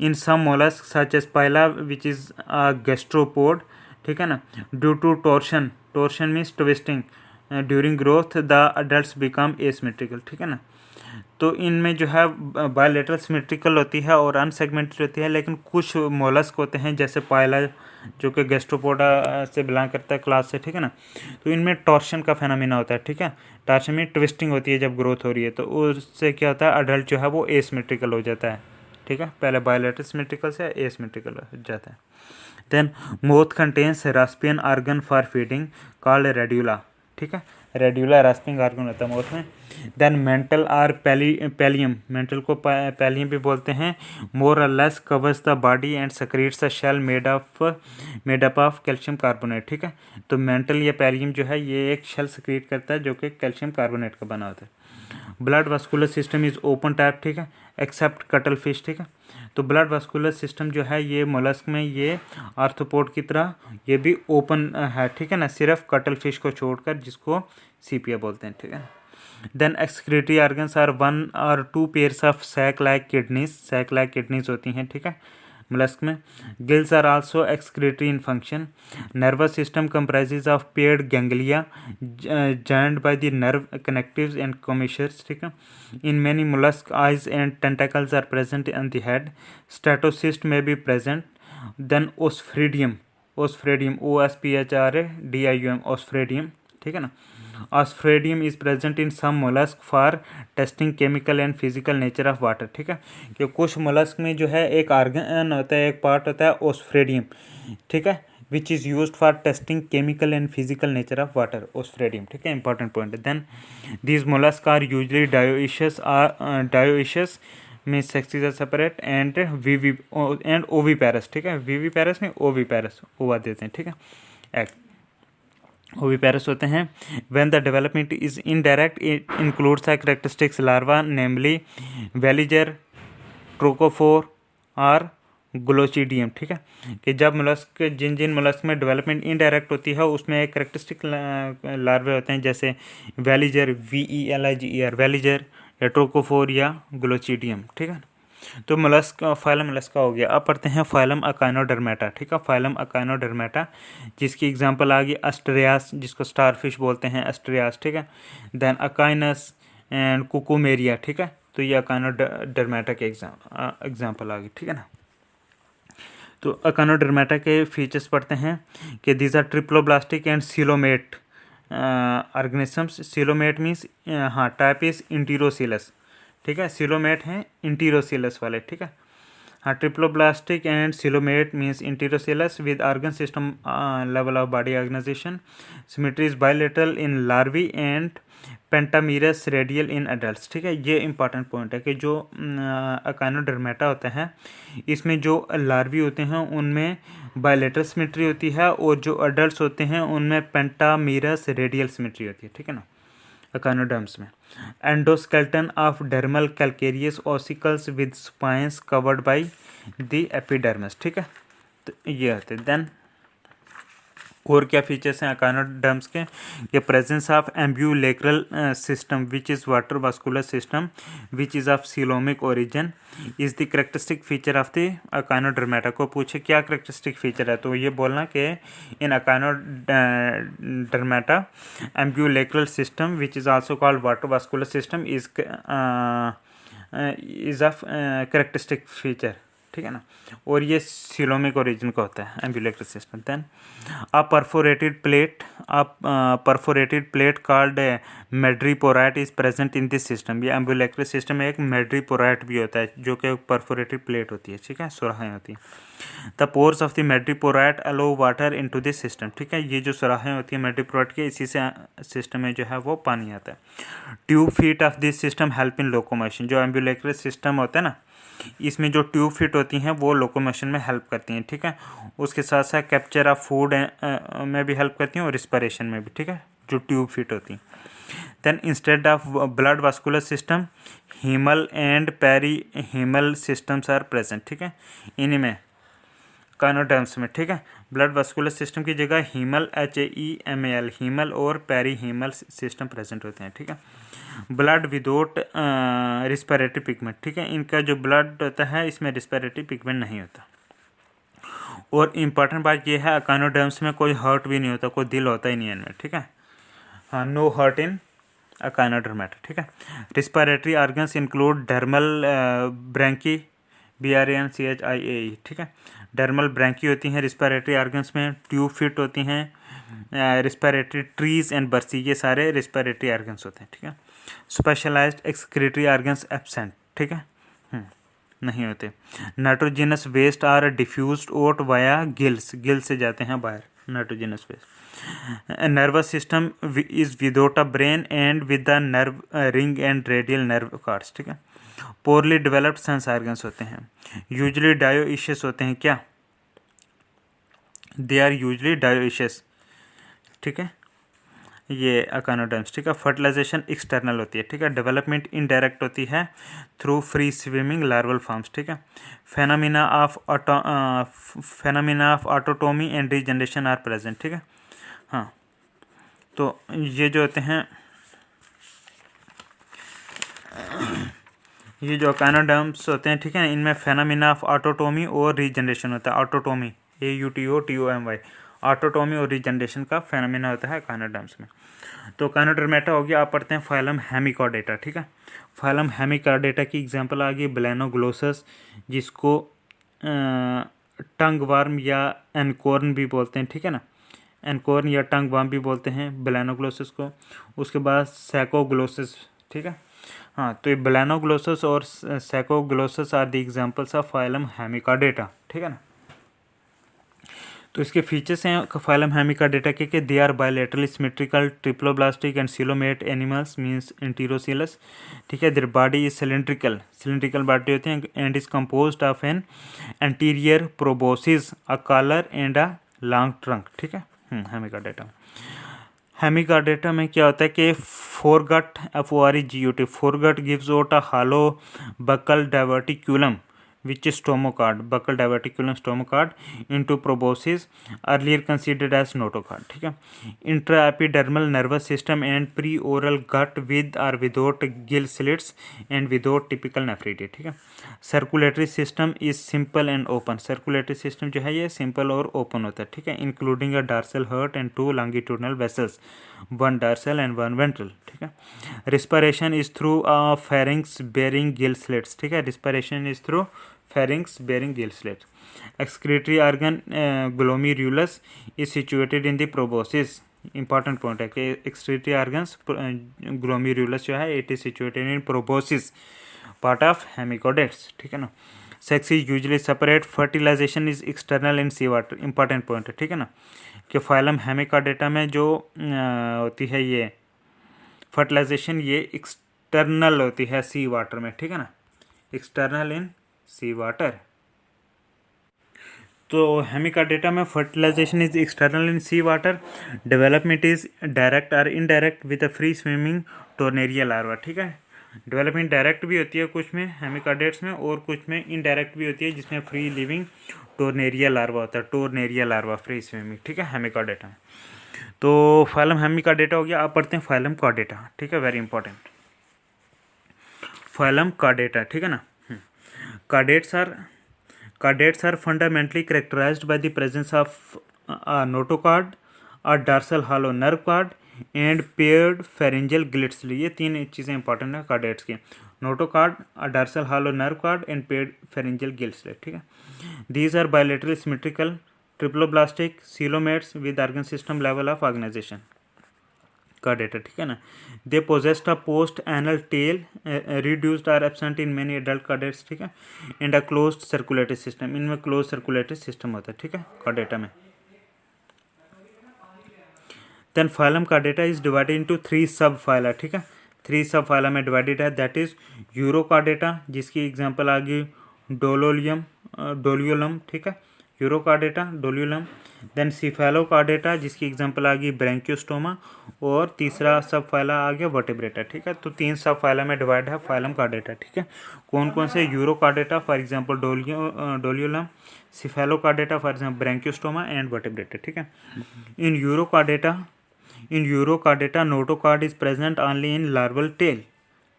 In some mollusc such as pila which is a gastropod, ठीक है ना, due to torsion means twisting during growth the adult become asymmetrical, ठीक है ना। तो इनमें जो है बायलेटरल सिमेट्रिकल होती है और अनसेगमेंटेड होती है, लेकिन कुछ मोलस्क होते हैं जैसे पायला जो कि गैस्ट्रोपोडा से बिलोंग करता है क्लास से, ठीक है ना। तो इनमें टॉर्शन का फेनोमेना होता है, ठीक है। टॉर्शन में ट्विस्टिंग होती है जब ग्रोथ हो रही है, तो उससे क्या होता है, अडल्ट जो है वो एसिमेट्रिकल हो जाता है, ठीक है। पहले बायलेटरल सिमेट्रिकल से एसिमेट्रिकल हो जाता है। Then mouth contains rasping organ for feeding called radula, ठीक है। रेड्यूला रास्पिंग ऑर्गन होता है मोथ में। Then mantle or pallium, mantle को पैलियम भी बोलते हैं। More or less covers the body and secretes a shell made up of calcium carbonate, ठीक है। तो मेंटल या पैलियम जो है ये एक शेल सक्रीट करता है जो कि कैल्शियम कार्बोनेट का बना होता है। Blood vascular system is open type, ठीक है, एक्सेप्ट कटल फिश, ठीक है। तो ब्लड वास्कुलर सिस्टम जो है ये मोलस्क में ये आर्थ्रोपोड की तरह ये भी ओपन है, ठीक है ना, सिर्फ कटल फिश को छोड़कर, जिसको सीपिया बोलते हैं, ठीक है। Then excretory organs are 1 or 2 pairs of sac like kidneys होती हैं, ठीक है, मोलस्क में। Gills are also excretory in function. Nervous system comprises of paired ganglia joined by the nerve connectives and commissures, ठीक है। In many mollusks, eyes and tentacles are present on the head. Statocyst may be present. Then Osphredium, OSPHRADIUM, Osphredium, ठीक है ना। Osphredium is present in some mollusk for testing chemical and physical nature of water, ठीक है। कि कुछ मोलस्क में जो है एक ऑर्गन होता है, एक पार्ट होता है ओस्फ्रेडियम, ठीक है, which is used for testing chemical and physical nature of water, osphredium, ठीक है, important point. Then these mollusks are usually dioecious means sexes are separate and oviparous, ठीक है, viviparous नहीं oviparous, ओवा देते हैं, ठीक है, egg oviparous होते हैं। When the development is indirect, it includes the characteristics larva, namely veliger, trochophore और ग्लोचिडियम, ठीक है। कि जब मोलस्क जिन मोलस्क में डेवलपमेंट इनडायरेक्ट होती है उसमें एक करेक्टरिस्टिक लार्वे होते हैं, जैसे वेलिजर, VELIGER, वेलिजर या ट्रोकोफोर या ग्लोचिडियम, ठीक है। तो मोलस्क फाइलम मोलस्का हो गया। अब पढ़ते हैं फाइलम अकाइनोडर्मेटा, ठीक है। फाइलम अकाइनोडर्मेटा जिसकी एग्जांपल आ गई एस्टेरियास, जिसको स्टारफिश बोलते हैं, एस्टेरियास, ठीक है। देन अकाइनस एंड कुकुमेरिया, ठीक है। तो ये अकाइनोडर्मेटा के एग्जाम्पल आ गई, ठीक है ना। तो अकाइनोडर्मेटा के फीचर्स पढ़ते हैं कि these are triploblastic and coelomate organisms. Coelomate means हाँ टाइप इज इंटीरोसिलस, ठीक है। सिलोमेट हैं इंटीरोसिलस वाले, ठीक है। हाँ, triploblastic and coelomate means enterocoelous with organ system level of body organisation. Symmetry is bilateral in larvae and pentamerous radial in adults, ठीक है। ये इंपॉर्टेंट पॉइंट है कि जो अकाइनोडर्मेटा होता है इसमें जो लार्वी होते हैं उनमें बायलेटरल सिमेट्री होती है और जो अडल्ट्स होते हैं उनमें पेंटामीरस रेडियल सिमेट्री होती है, ठीक है ना, अकाइनोडर्म्स में। Endoskeleton of dermal calcareous ossicles with spines covered by the epidermis, ठीक है। तो ये होते हैं। देन और क्या फीचर्स हैं अकाइनोडर्म्स के? ये presence of ambulacral system which is water vascular system which is of coelomic origin is the characteristic feature of the echinodermata. को पूछे क्या करेक्टरिस्टिक फीचर है तो ये बोलना कि in echinodermata ambulacral system which is also called water vascular system is of characteristic feature, ठीक है ना। और ये सिलोमिक ओरिजिन का होता है ambulacral system. Then a perforated plate called madreporite is present in this system. ये एम्ब्यूलेक्रल सिस्टम में एक मैड्रीपोराइट भी होता है जो कि परफोरेटेड प्लेट होती है, ठीक है, सुराखें होती हैं। The pores of the madreporite allow water into this system, ठीक है। ये जो सुराखें होती है मैड्रीपोराइट के इसी से सिस्टम में जो है वो पानी आता है। Tube feet of this system help in locomotion. जो एम्ब्यूलेक्रल सिस्टम होता है ना इसमें जो ट्यूब फिट होती हैं वो लोकोमोशन में हेल्प करती हैं, ठीक है। उसके साथ साथ कैप्चर ऑफ फूड में भी हेल्प करती हैं और रिस्पिरेशन में भी, ठीक है, जो ट्यूब फिट होती हैं। Then instead of blood vascular system haemal and perihaemal systems are present, ठीक है, इन्हीं में काइनोडर्म्स में, ठीक है। ब्लड वास्कुलर सिस्टम की जगह हीमल HAEMAL हीमल और पेरी हीमल सिस्टम प्रेजेंट होते हैं, ठीक है। ब्लड विदाउट रिस्पिरेटरी पिगमेंट, ठीक है, इनका जो ब्लड होता है इसमें रिस्पिरेटरी पिगमेंट नहीं होता। और इम्पॉर्टेंट बात ये है अकाइनोडर्म्स में कोई हर्ट भी नहीं होता, कोई दिल होता ही नहीं है इनमें, ठीक है। हाँ, नो हर्ट इन अकाइनोडर्मेटा, ठीक है। Respiratory organs include dermal branchiae BRANCHIAE, ठीक है। डर्मल ब्रैंकी होती हैं रिस्पिरेटरी ऑर्गन्स में, ट्यूब फिट होती हैं, रिस्पिरेटरी ट्रीज एंड बर्सी, ये सारे रिस्पिरेटरी ऑर्गन्स होते हैं, ठीक है। स्पेशलाइज्ड एक्सक्रीटरी ऑर्गन्स एब्सेंट, ठीक है, नहीं होते। Nitrogenous waste are diffused out via gills, gill से जाते हैं बाहर nitrogenous waste. Nervous system is without a brain and with the nerve ring and radial nerve cords, ठीक है। पोरली डेवलप्ड सेंस ऑर्गन्स होते हैं, यूजली डायोइशियस होते हैं, क्या, दे आर यूजली डायोइशियस, ठीक है, ये अकाइनोडर्म्स, ठीक है। फर्टिलाइजेशन एक्सटर्नल होती है, ठीक है। डेवलपमेंट इनडायरेक्ट होती है through free swimming larval forms, ठीक है। Phenomena of autotomy and regeneration are present, ठीक है। हाँ, तो ये जो होते हैं, ये जो अकाइनोडर्म्स होते हैं, ठीक है, इनमें फेनामिना ऑफ ऑटोटोमी और रीजनरेशन होता है। ऑटोटोमी AUTOTOMY, ऑटोटोमी और रीजनरेशन का फेनामिना होता है अकाइनोडर्म्स में। तो अकाइनोडर्मेटा हो गया। आप पढ़ते हैं फाइलम हेमिकॉर्डेटा, ठीक है। फाइलम हेमिकॉर्डेटा की एग्जांपल आ गई बेलेनोग्लोसस, जिसको टंग वार्म या एनकॉर्न भी बोलते हैं, ठीक है ना, एनकॉर्न या टंग वार्म भी बोलते हैं बेलेनोग्लोसस को। उसके बाद सैकोग्लोसस, ठीक है। हाँ, तो ये बेलेनोग्लोसस और saccoglossus are the examples of phylum hemichordata, ठीक है ना। तो इसके फीचर्स हैं फाइलम हेमिकॉर्डेटा के they are bilaterally symmetrical triploblastic and coelomate animals means enterocoelous, ठीक है। Their body is cylindrical body होते हैं and is composed of an anterior proboscis, a collar and a long trunk, ठीक है। हेमिकॉर्डेटा में क्या होता है कि foregut FOREGUT foregut gives out a hollow buccal diverticulum which is stomachard, buccal diverticulum stomachard into proboscis, earlier considered as notochord, ठीक है। Intraepidermal nervous system and pre-oral gut with or without gill slits and without typical nephritis, ठीक है। Circulatory system is simple and open, circulatory system जो है ये simple और open होता है, ठीक है, including a dorsal heart and 2 longitudinal vessels, 1 dorsal and 1 ventral, ठीक है। Respiration is through a pharynx bearing gill slits, ठीक है, respiration is through pharynx bearing gill slits. Excretory organ glomerulus is situated in the proboscis. Important point है कि excretory organs glomerulus जो है it is situated in proboscis, part of hemichordates, ठीक है ना। Sex is usually separate. Fertilization is external in sea water. Important point है, ठीक है ना, कि फाइलम हेमिकॉर्डेटा में जो होती है ये फर्टिलाइजेशन ये एक्सटर्नल होती है सी वाटर में, ठीक है ना, एक्सटर्नल इन सी वाटर। तो हेमिकॉर्डेटा में fertilisation is external in sea water, development is direct और indirect with a free swimming tornaria larva, ठीक है। डेवलपमेंट डायरेक्ट भी होती है कुछ में हेमिकॉर्डेट्स में और कुछ में इनडायरेक्ट भी होती है जिसमें फ्री लिविंग टोर्नेरिया लार्वा होता है, टोर्नेरिया लार्वा फ्री स्विमिंग, ठीक है, हेमिकॉर्डेटा में। तो फाइलम हेमिकॉर्डेटा हो गया। आप पढ़ते हैं फाइलम कॉर्डेटा, ठीक है, वेरी इंपॉर्टेंट। फाइलम कॉर्डेटा, ठीक है ना। Chordates are fundamentally characterized by the presence of a notochord, a dorsal hollow nerve cord and paired pharyngeal gill slit। ये 3 चीज़ें इंपॉर्टेंट है chordates की, notochord, a dorsal hollow nerve cord and paired pharyngeal gill slit, ठीक है। These are bilaterally symmetrical triploblastic coelomates with organ system level of organization, chordata, ठीक है ना। They possess a post anal tail reduced or absent in many adult chordates, ठीक है, and a closed circulatory system, इनमें क्लोज सर्कुलेटरी सिस्टम होता है, ठीक है, chordata में। Then phylum chordata is divided into 3 सब फाइला, ठीक है, 3 सब फाइला में डिवाइडेड है, दैट इज यूरोचordata जिसकी एग्जांपल आ गई डोलोलियम डोलियोलम, ठीक है, यूरोकार्डेटा, डोलियोलम। देन सिफेलोकार्डेटा जिसकी एग्जांपल आ गई ब्रैंकियोस्टोमा, और तीसरा सब फाइला आ गया वर्टेब्रेटा, ठीक है। तो 3 सब फाइला में डिवाइड है फाइलम कार्डेटा, ठीक है। कौन कौन से? Urochordata for example doliolum, cephalochordata for example branchiostoma and vertebrata, ठीक है। In urochordata notochord is present only in larval tail,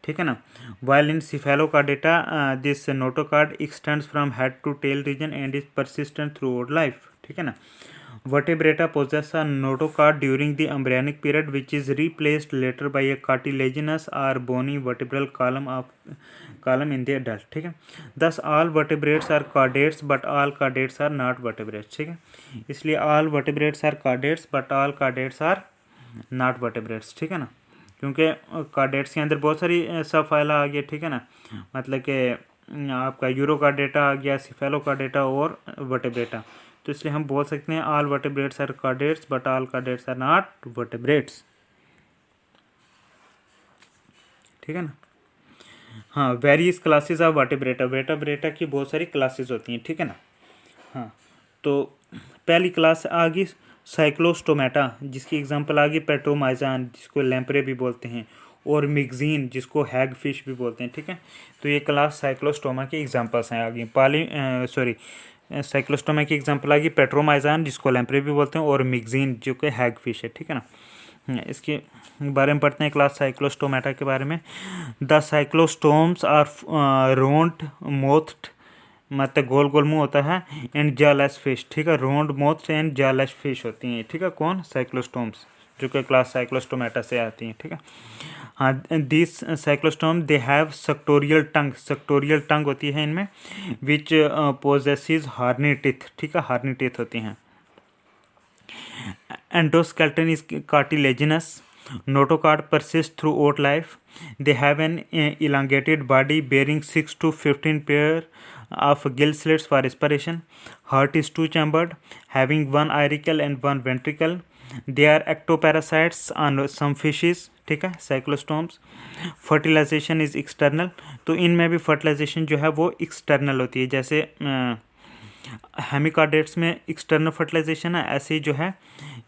ठीक है ना। While in cephalochordata this notochord extends from head to tail region and is persistent throughout life, ठीक है ना। वर्टेब्रेटा possess a notochord during the embryonic period which is replaced later by a cartilaginous or bony vertebral column in the adult, ठीक है। Thus all vertebrates are chordates but all chordates are not vertebrates, ठीक है। इसलिए all vertebrates are chordates but all chordates are not vertebrates, ठीक है ना। क्योंकि कार्डेट्स के अंदर बहुत सारी सब फाइला आ गया, ठीक है ना। मतलब कि आपका यूरोकार्डेटा आ गया, सिफेलोकार्डेटा और वर्टेब्रेटा। तो इसलिए हम बोल सकते हैं all vertebrates are chordates but all chordates are not vertebrates, ठीक है ना। हाँ, various classes of vertebrata, vertebrata की बहुत सारी क्लासेस होती हैं, ठीक है ना। हाँ, तो पहली क्लास आ गई साइक्लोस्टोमेटा जिसकी एग्जांपल आ गई पेट्रोमाइजान जिसको लैम्प्रे भी बोलते हैं, और मिक्जीन जिसको हैग फिश भी बोलते हैं, ठीक है। तो ये क्लास साइक्लोस्टोमा की एग्जांपल्स हैं। आ गई साइक्लोस्टोमा की एग्जांपल आ गई पेट्रोमाइजान जिसको लैम्प्रे भी बोलते हैं, और मिक्जीन जो कि हैग फिश है, ठीक है ना। इसके बारे में पढ़ते हैं क्लास साइक्लोस्टोमेटा के बारे में। द साइक्लोस्टोम्स आर रोंड मोथ्ड, मतलब गोल गोल मुंह होता है, एंड जालेस फिश, ठीक है। रोंड मोथ एंड जालेस फिश होती हैं, ठीक है। कौन? साइक्लोस्टोम्स, जो कि क्लास साइक्लोस्टोमेटा से आती हैं, ठीक है। हाँ, this cyclostome they have sectorial tongue होती है इनमें, विच पोजेसिस हार्नी टीथ, ठीक है, हार्नी टीथ होती हैं। Endoskeleton is cartilaginous, notochord persist throughout life. They have an elongated body bearing 6 to 15 pair of gill slits for respiration. Heart is two-chambered, having one auricle and one ventricle. They are ectoparasites on some fishes, ठीक है, साइक्लोस्टोम्स। फर्टिलाइजेशन इज एक्सटर्नल, तो इनमें भी फर्टिलाइजेशन जो है वो एक्सटर्नल होती है। जैसे हेमिकार्डेट्स में एक्सटर्नल फर्टिलाइजेशन है, ऐसे ही जो है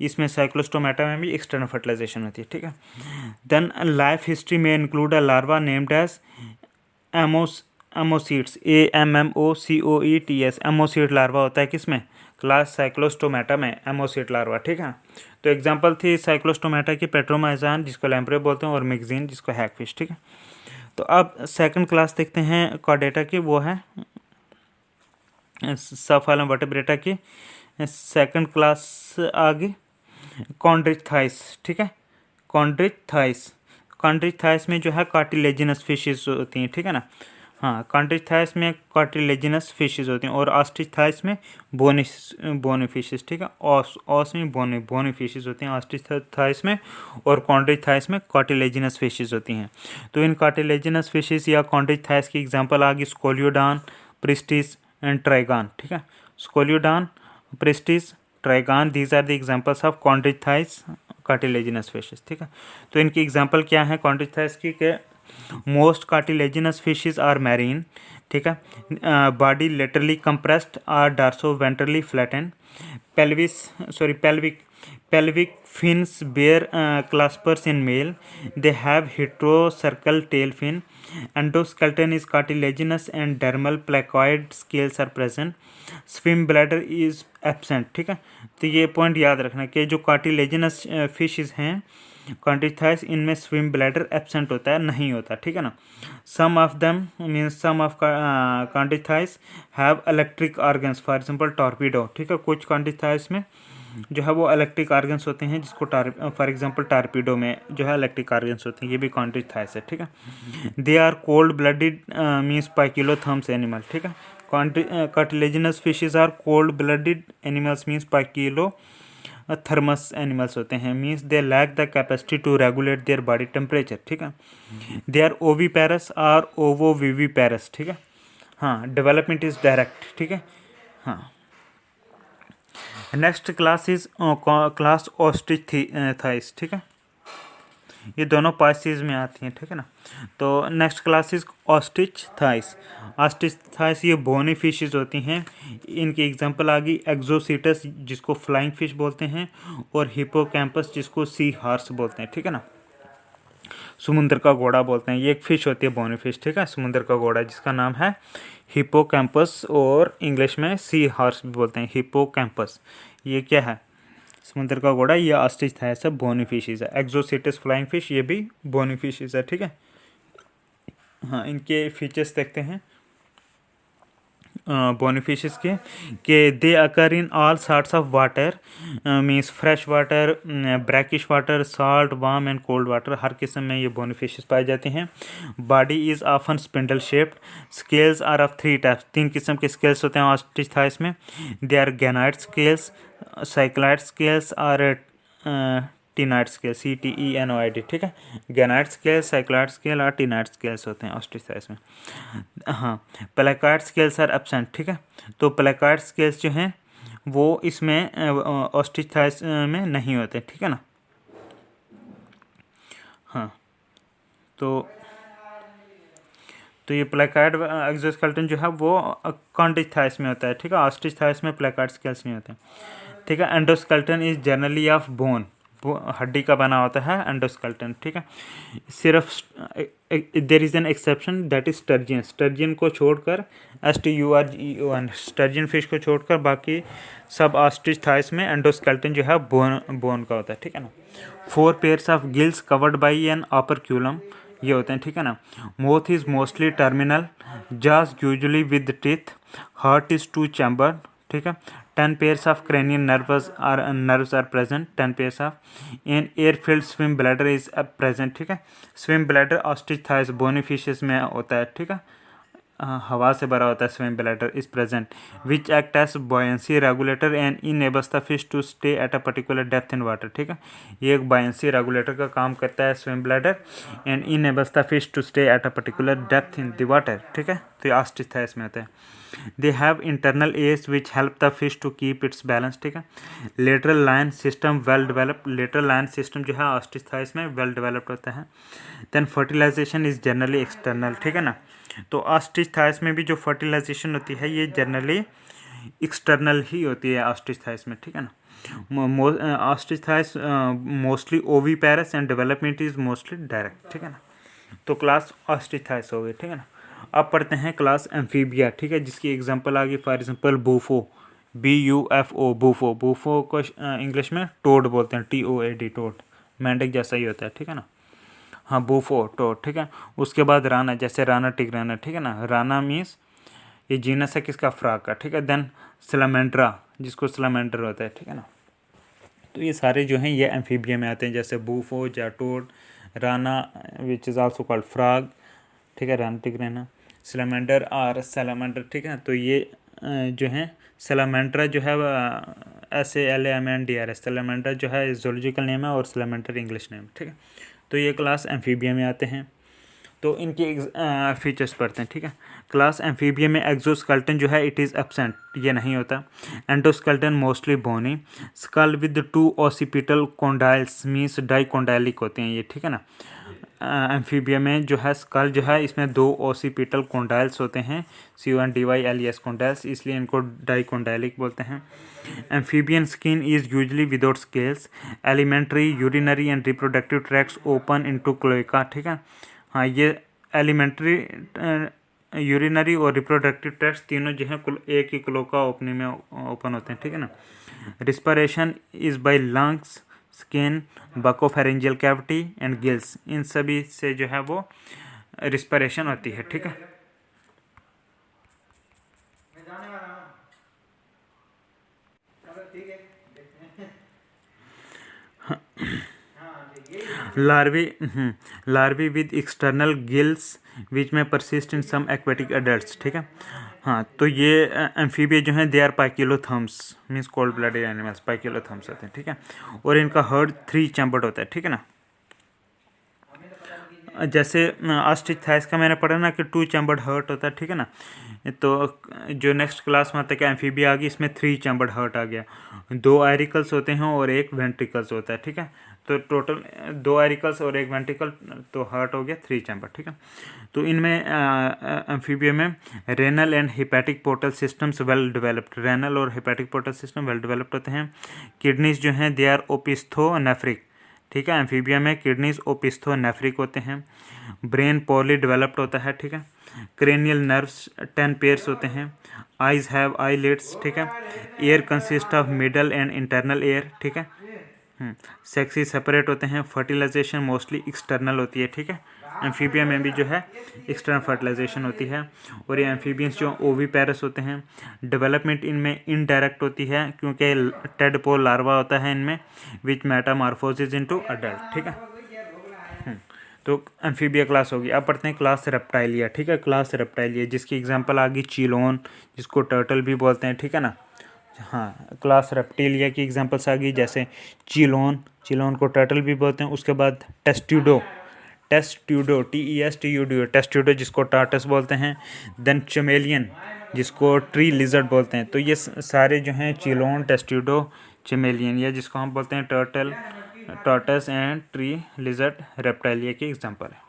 इसमें साइक्लोस्टोमेटा में भी एक्सटर्नल फर्टिलाइजेशन होती है, ठीक है। देन लाइफ हिस्ट्री में include a larva named as ammocoetes, AMMOCOETS, ammocoete larva होता है किसमें? क्लास साइक्लोस्टोमेटा में, एमोसीड लार्वा, ठीक है। तो एग्जांपल थी साइक्लोस्टोमेटा की पेट्रोमाइजान जिसको लैम्प्रे बोलते हैं, और मिक्जीन जिसको हैगफिश, ठीक है। तो अब सेकंड क्लास देखते हैं कॉर्डेटा की, वो है सबफाइलम वर्टेब्रेटा की सेकंड क्लास आ गई कॉन्ड्रिचथाइस, ठीक है। कॉन्ड्रिचथाइस में जो है कार्टिलेजिनस फिशेस होती हैं, ठीक है ना। हाँ, कॉन्ड्रिचथाइस में कार्टिलेजिनस फिशेस होती हैं, और ऑस्ट्रिचथाइस में बोनी फिशेस, ठीक है। ऑस में बोनी फिशेस होती हैं ऑस्ट्रिचथाइस में, और कॉन्ड्रिचथाइस में कार्टिलेजिनस फिशेस होती हैं। तो इन कार्टिलेजिनस फिशेस या कॉन्ड्रिचथाइस की एग्जांपल आ गई स्कोलियोडॉन, प्रिस्टिस एंड ट्राइगान, ठीक है। Scoliodon, pristis, trygon, these are the examples of chondrichthyes cartilaginous fishes, ठीक है। तो इनकी एग्जांपल क्या है कॉन्ड्रिचथाइस की? के most cartilaginous fishes are marine, ठीक है। Body laterally compressed or dorso ventrally flattened, pelvic fins bear claspers in male. They have heterocercal tail fin. Endoskeleton is cartilaginous and dermal placoid scales are present. Swim bladder is absent, ठीक है। तो ये पॉइंट याद रखना कि जो कार्टिलेजिनस फिशेस हैं कॉन्ड्रिचथाइस, इनमें स्विम ब्लैडर एब्सेंट होता है, नहीं होता, ठीक है ना। Some of chondrichthyes have electric organs, for example torpedo, ठीक है। कुछ कॉन्ड्रिचथाइस में जो है वो इलेक्ट्रिक ऑर्गन्स होते हैं, जिसको फॉर एग्जांपल टारपीडो में जो है इलेक्ट्रिक ऑर्गन्स होते हैं, ये भी कॉन्ड्रिचथाइस है, ठीक है। They are cold blooded means poikilotherms animal, ठीक है। Cartilaginous fishes are cold blooded animals means poikilotherms animals होते हैं, means they lack the capacity to regulate their body temperature, ठीक है। They are oviparous or ovoviviparous, ठीक है। हाँ, डेवलपमेंट इज डायरेक्ट, ठीक है। हाँ, next class is class osteichthyes, ठीक है। ये दोनों पासिस में आती हैं, ठीक है ना। तो next class is ostrich thighs. Ostrich thighs ये बोनी फिशेस होती हैं। इनकी एग्जांपल आ गई एक्सोसीटस जिसको फ्लाइंग फिश बोलते हैं, और हिप्पोकैम्पस जिसको सी हॉर्स बोलते हैं, ठीक है ना। समुद्र का घोड़ा बोलते हैं, ये एक फिश होती है बोनी फिश, ठीक है, समुद्र का घोड़ा जिसका नाम है हिप्पोकैम्पस, और इंग्लिश में सी हॉर्स भी बोलते हैं, हिप्पोकैम्पस। ये क्या है, समुद्र का घोड़ा। ये ऑस्ट्रिच था, सब बोनी फिशेस है। एक्सोसिटस फ्लाइंग फिश ये भी बोनी फिशेस है, ठीक है। हाँ, इनके फीचर्स देखते हैं बोनी फिशेस के they occur in all sorts of water, means fresh water, brackish water, salt, warm and cold water, हर किस्म में ये बोनी फिशेस पाए जाते हैं। Body is often spindle shaped. Scales are of 3 types, 3 किस्म के स्केल्स होते हैं ऑस्ट्रिच थाइस में। They are ganoid scales, cycloid scales और टीनाइड स्केल, CTENOID, ठीक है। गैनाइड स्केल, साइक्लाइड स्केल और टीनाइड स्केल्स होते हैं ऑस्ट्रिच थाइस में। हाँ, प्लेकार्ड स्केल्स आर एब्सेंट, ठीक है। तो प्लेकार्ड स्केल्स जो हैं वो इसमें ऑस्ट्रिच थाइस में नहीं होते, ठीक है ना। हाँ, तो ये प्लेकार्ड एक्सोस्केलेटन जो है वो कॉन्टिच थाइस में होता है, ठीक है। ऑस्ट्रिच थाइस में प्लेकार्ड स्केल्स नहीं होते, ठीक है। Endoskeleton is generally of bone, हड्डी का बना होता है एंडोस्केलेटन, ठीक है। सिर्फ there is an exception that is sturgeon, sturgeon को छोड़कर, STURGEON, स्टर्जियन फिश को छोड़कर बाकी सब ऑस्ट्रिच थाइस में एंडोस्केलेटन जो है बोन का होता है, ठीक है ना। 4 pairs of gills covered by an operculum, ये होते हैं, ठीक है ना। Mouth is mostly terminal, jaws usually with teeth, heart is 2 chambered, ठीक है। 10 pairs of cranial nerves are present, 10 pairs of an air filled swim bladder is present, ठीक है। swim bladder osteichthyes bony fishes में होता है, ठीक है। हवा से भरा होता है swim bladder is present, which act as buoyancy regulator and enables the fish to stay at a particular depth in water, ठीक है। ये एक बॉयंसी रेगुलेटर का काम करता है swim bladder, and enables the fish to stay at a particular depth in the water, ठीक है। तो ये ऑस्ट्रिच थाइस में होता है। They have internal ears which help the fish to keep its balance, ठीक है। Lateral line system well developed, lateral line system जो है ऑस्ट्रिच थाइस में वेल डेवलप्ड होता है। Then fertilisation is generally external, ठीक है ना। तो ऑस्ट्रिच थाइस में भी जो फर्टिलाइजेशन होती है ये जनरली एक्सटर्नल ही होती है ऑस्ट्रिच थाइस में, ठीक है ना। Ostrich thighs mostly oviparous and development is mostly direct, ठीक है ना। तो क्लास ऑस्ट्रिच थाइस हो गई, ठीक है ना। अब पढ़ते हैं क्लास एम्फीबिया, ठीक है, जिसकी एग्जांपल आ गई for example Bufo, BUFO, Bufo. Bufo को इंग्लिश में टोड बोलते हैं, TOAD, टोड, मेंढक जैसा ही होता है, ठीक है ना। हाँ, बूफो टोड, ठीक है। उसके बाद राना, जैसे राना टिग्राना, ठीक है ना। राना मीन्स ये जीनस है किसका, फ्रॉग का, ठीक है। देन सलामेंड्रा जिसको सलामेंडर होता है, ठीक है ना। तो ये सारे जो हैं ये एम्फीबिया में आते हैं, जैसे बूफो, जाटोड, Rana which is also called frog, ठीक है, राना टिग्राना, सलामेंडर और सलामेंडर, ठीक है। तो ये जो हैं सलामेंड्रा जो है SALAMNDRA, सलामेंडर जो है जूलॉजिकल नेम है और सलामेंडर इंग्लिश नेम, ठीक है। तो ये क्लास एम्फीबिया में आते हैं। तो इनके फीचर्स पढ़ते हैं, ठीक है। क्लास एम्फीबिया में एक्सोस्केलेटन जो है इट इज़ एब्सेंट, ये नहीं होता। Endoskeleton mostly bony, skull with 2 occipital condyles means dicondylic होते हैं ये, ठीक है ना। एम्फीबिया में जो है स्कल जो है इसमें 2 ऑसिपिटल कॉन्डाइल्स होते हैं, CONDYLES कॉन्डाइल्स, इसलिए इनको डाइकोंडाइलिक बोलते हैं। Amphibian skin is usually without scales, alimentary, urinary and reproductive tracts open into cloaca, ठीक है। हाँ, ये एलिमेंट्री, यूरिनरी और रिप्रोडक्टिव ट्रैक्ट्स तीनों जो हैं एक ही क्लोका ओपनिंग में ओपन होते हैं, ठीक है ना। Respiration is by lungs, skin, buccopharyngeal cavity and gills, इन सभी से जो है वो रिस्पिरेशन होती है, ठीक है। Larvae with external gills which may persist in some aquatic adults, ठीक है। हाँ, तो ये एम्फीबिया जो हैं they are poikilotherms means cold blooded animals, poikilotherms होते हैं, ठीक है। और इनका हर्ड 3 चैम्बर्ड होता है, ठीक है ना। जैसे ऑस्ट्रिच थाइस का मैंने पढ़ा ना कि 2 चैम्बर्ड हार्ट होता है, ठीक है ना। तो जो नेक्स्ट क्लास में आता है कि एम्फीबिया आ गई, इसमें 3 चैम्बर्ड हार्ट आ गया, 2 आरिकल्स होते हैं और 1 वेंट्रिकल्स होता है, ठीक है। तो टोटल 2 आरिकल्स और 1 वेंट्रिकल, तो हार्ट हो गया 3 चैम्बर, ठीक है। तो इनमें एम्फीबिया में renal and hepatic portal systems well developed, renal और hepatic portal system well developed होते हैं। किडनीज जो हैं दे आर ओपिस्थोनेफ्रिक, ठीक है। एम्फीबिया में किडनीज ओपिस्थोनेफ्रिक होते हैं। ब्रेन पोरली डेवलप्ड होता है, ठीक है। क्रेनियल नर्व्स 10 पेयर्स होते हैं। आइज हैव आईलिड्स, ठीक है। Air consist of middle and internal air, ठीक है। सेक्सी सेपरेट होते हैं। फर्टिलाइजेशन मोस्टली एक्सटर्नल होती है, ठीक है। एम्फीबिया में भी जो है एक्सटर्नल फर्टिलाइजेशन होती है। और ये एम्फीबियंस जो ओवीपेरस होते हैं, डेवलपमेंट इनमें इनडायरेक्ट होती है क्योंकि टेडपोल लार्वा होता है इनमें, विच मेटामॉर्फोसिस इनटू अडल्ट, ठीक है। तो एम्फीबिया क्लास होगी। अब पढ़ते हैं क्लास रेप्टाइलिया, ठीक है। क्लास रेप्टाइलिया जिसकी एग्जांपल आ गई चिलोन, जिसको टर्टल भी बोलते हैं, ठीक है ना। हाँ, क्लास रेप्टिलिया की एग्जांपल्स आ गई, जैसे चिलोन, चिलोन को टर्टल भी बोलते हैं। उसके बाद टेस्ट्यूडो, टेस्ट्यूडो TESTUDO, टेस्ट्यूडो जिसको टार्टस बोलते हैं। देन चमेलियन जिसको ट्री लिजर्ड बोलते हैं। तो ये सारे जो हैं चिलोन, टेस्ट्यूडो, चमेलियन, या जिसको हम बोलते हैं turtle, tortoise and tree lizard Reptilia की एग्जांपल है।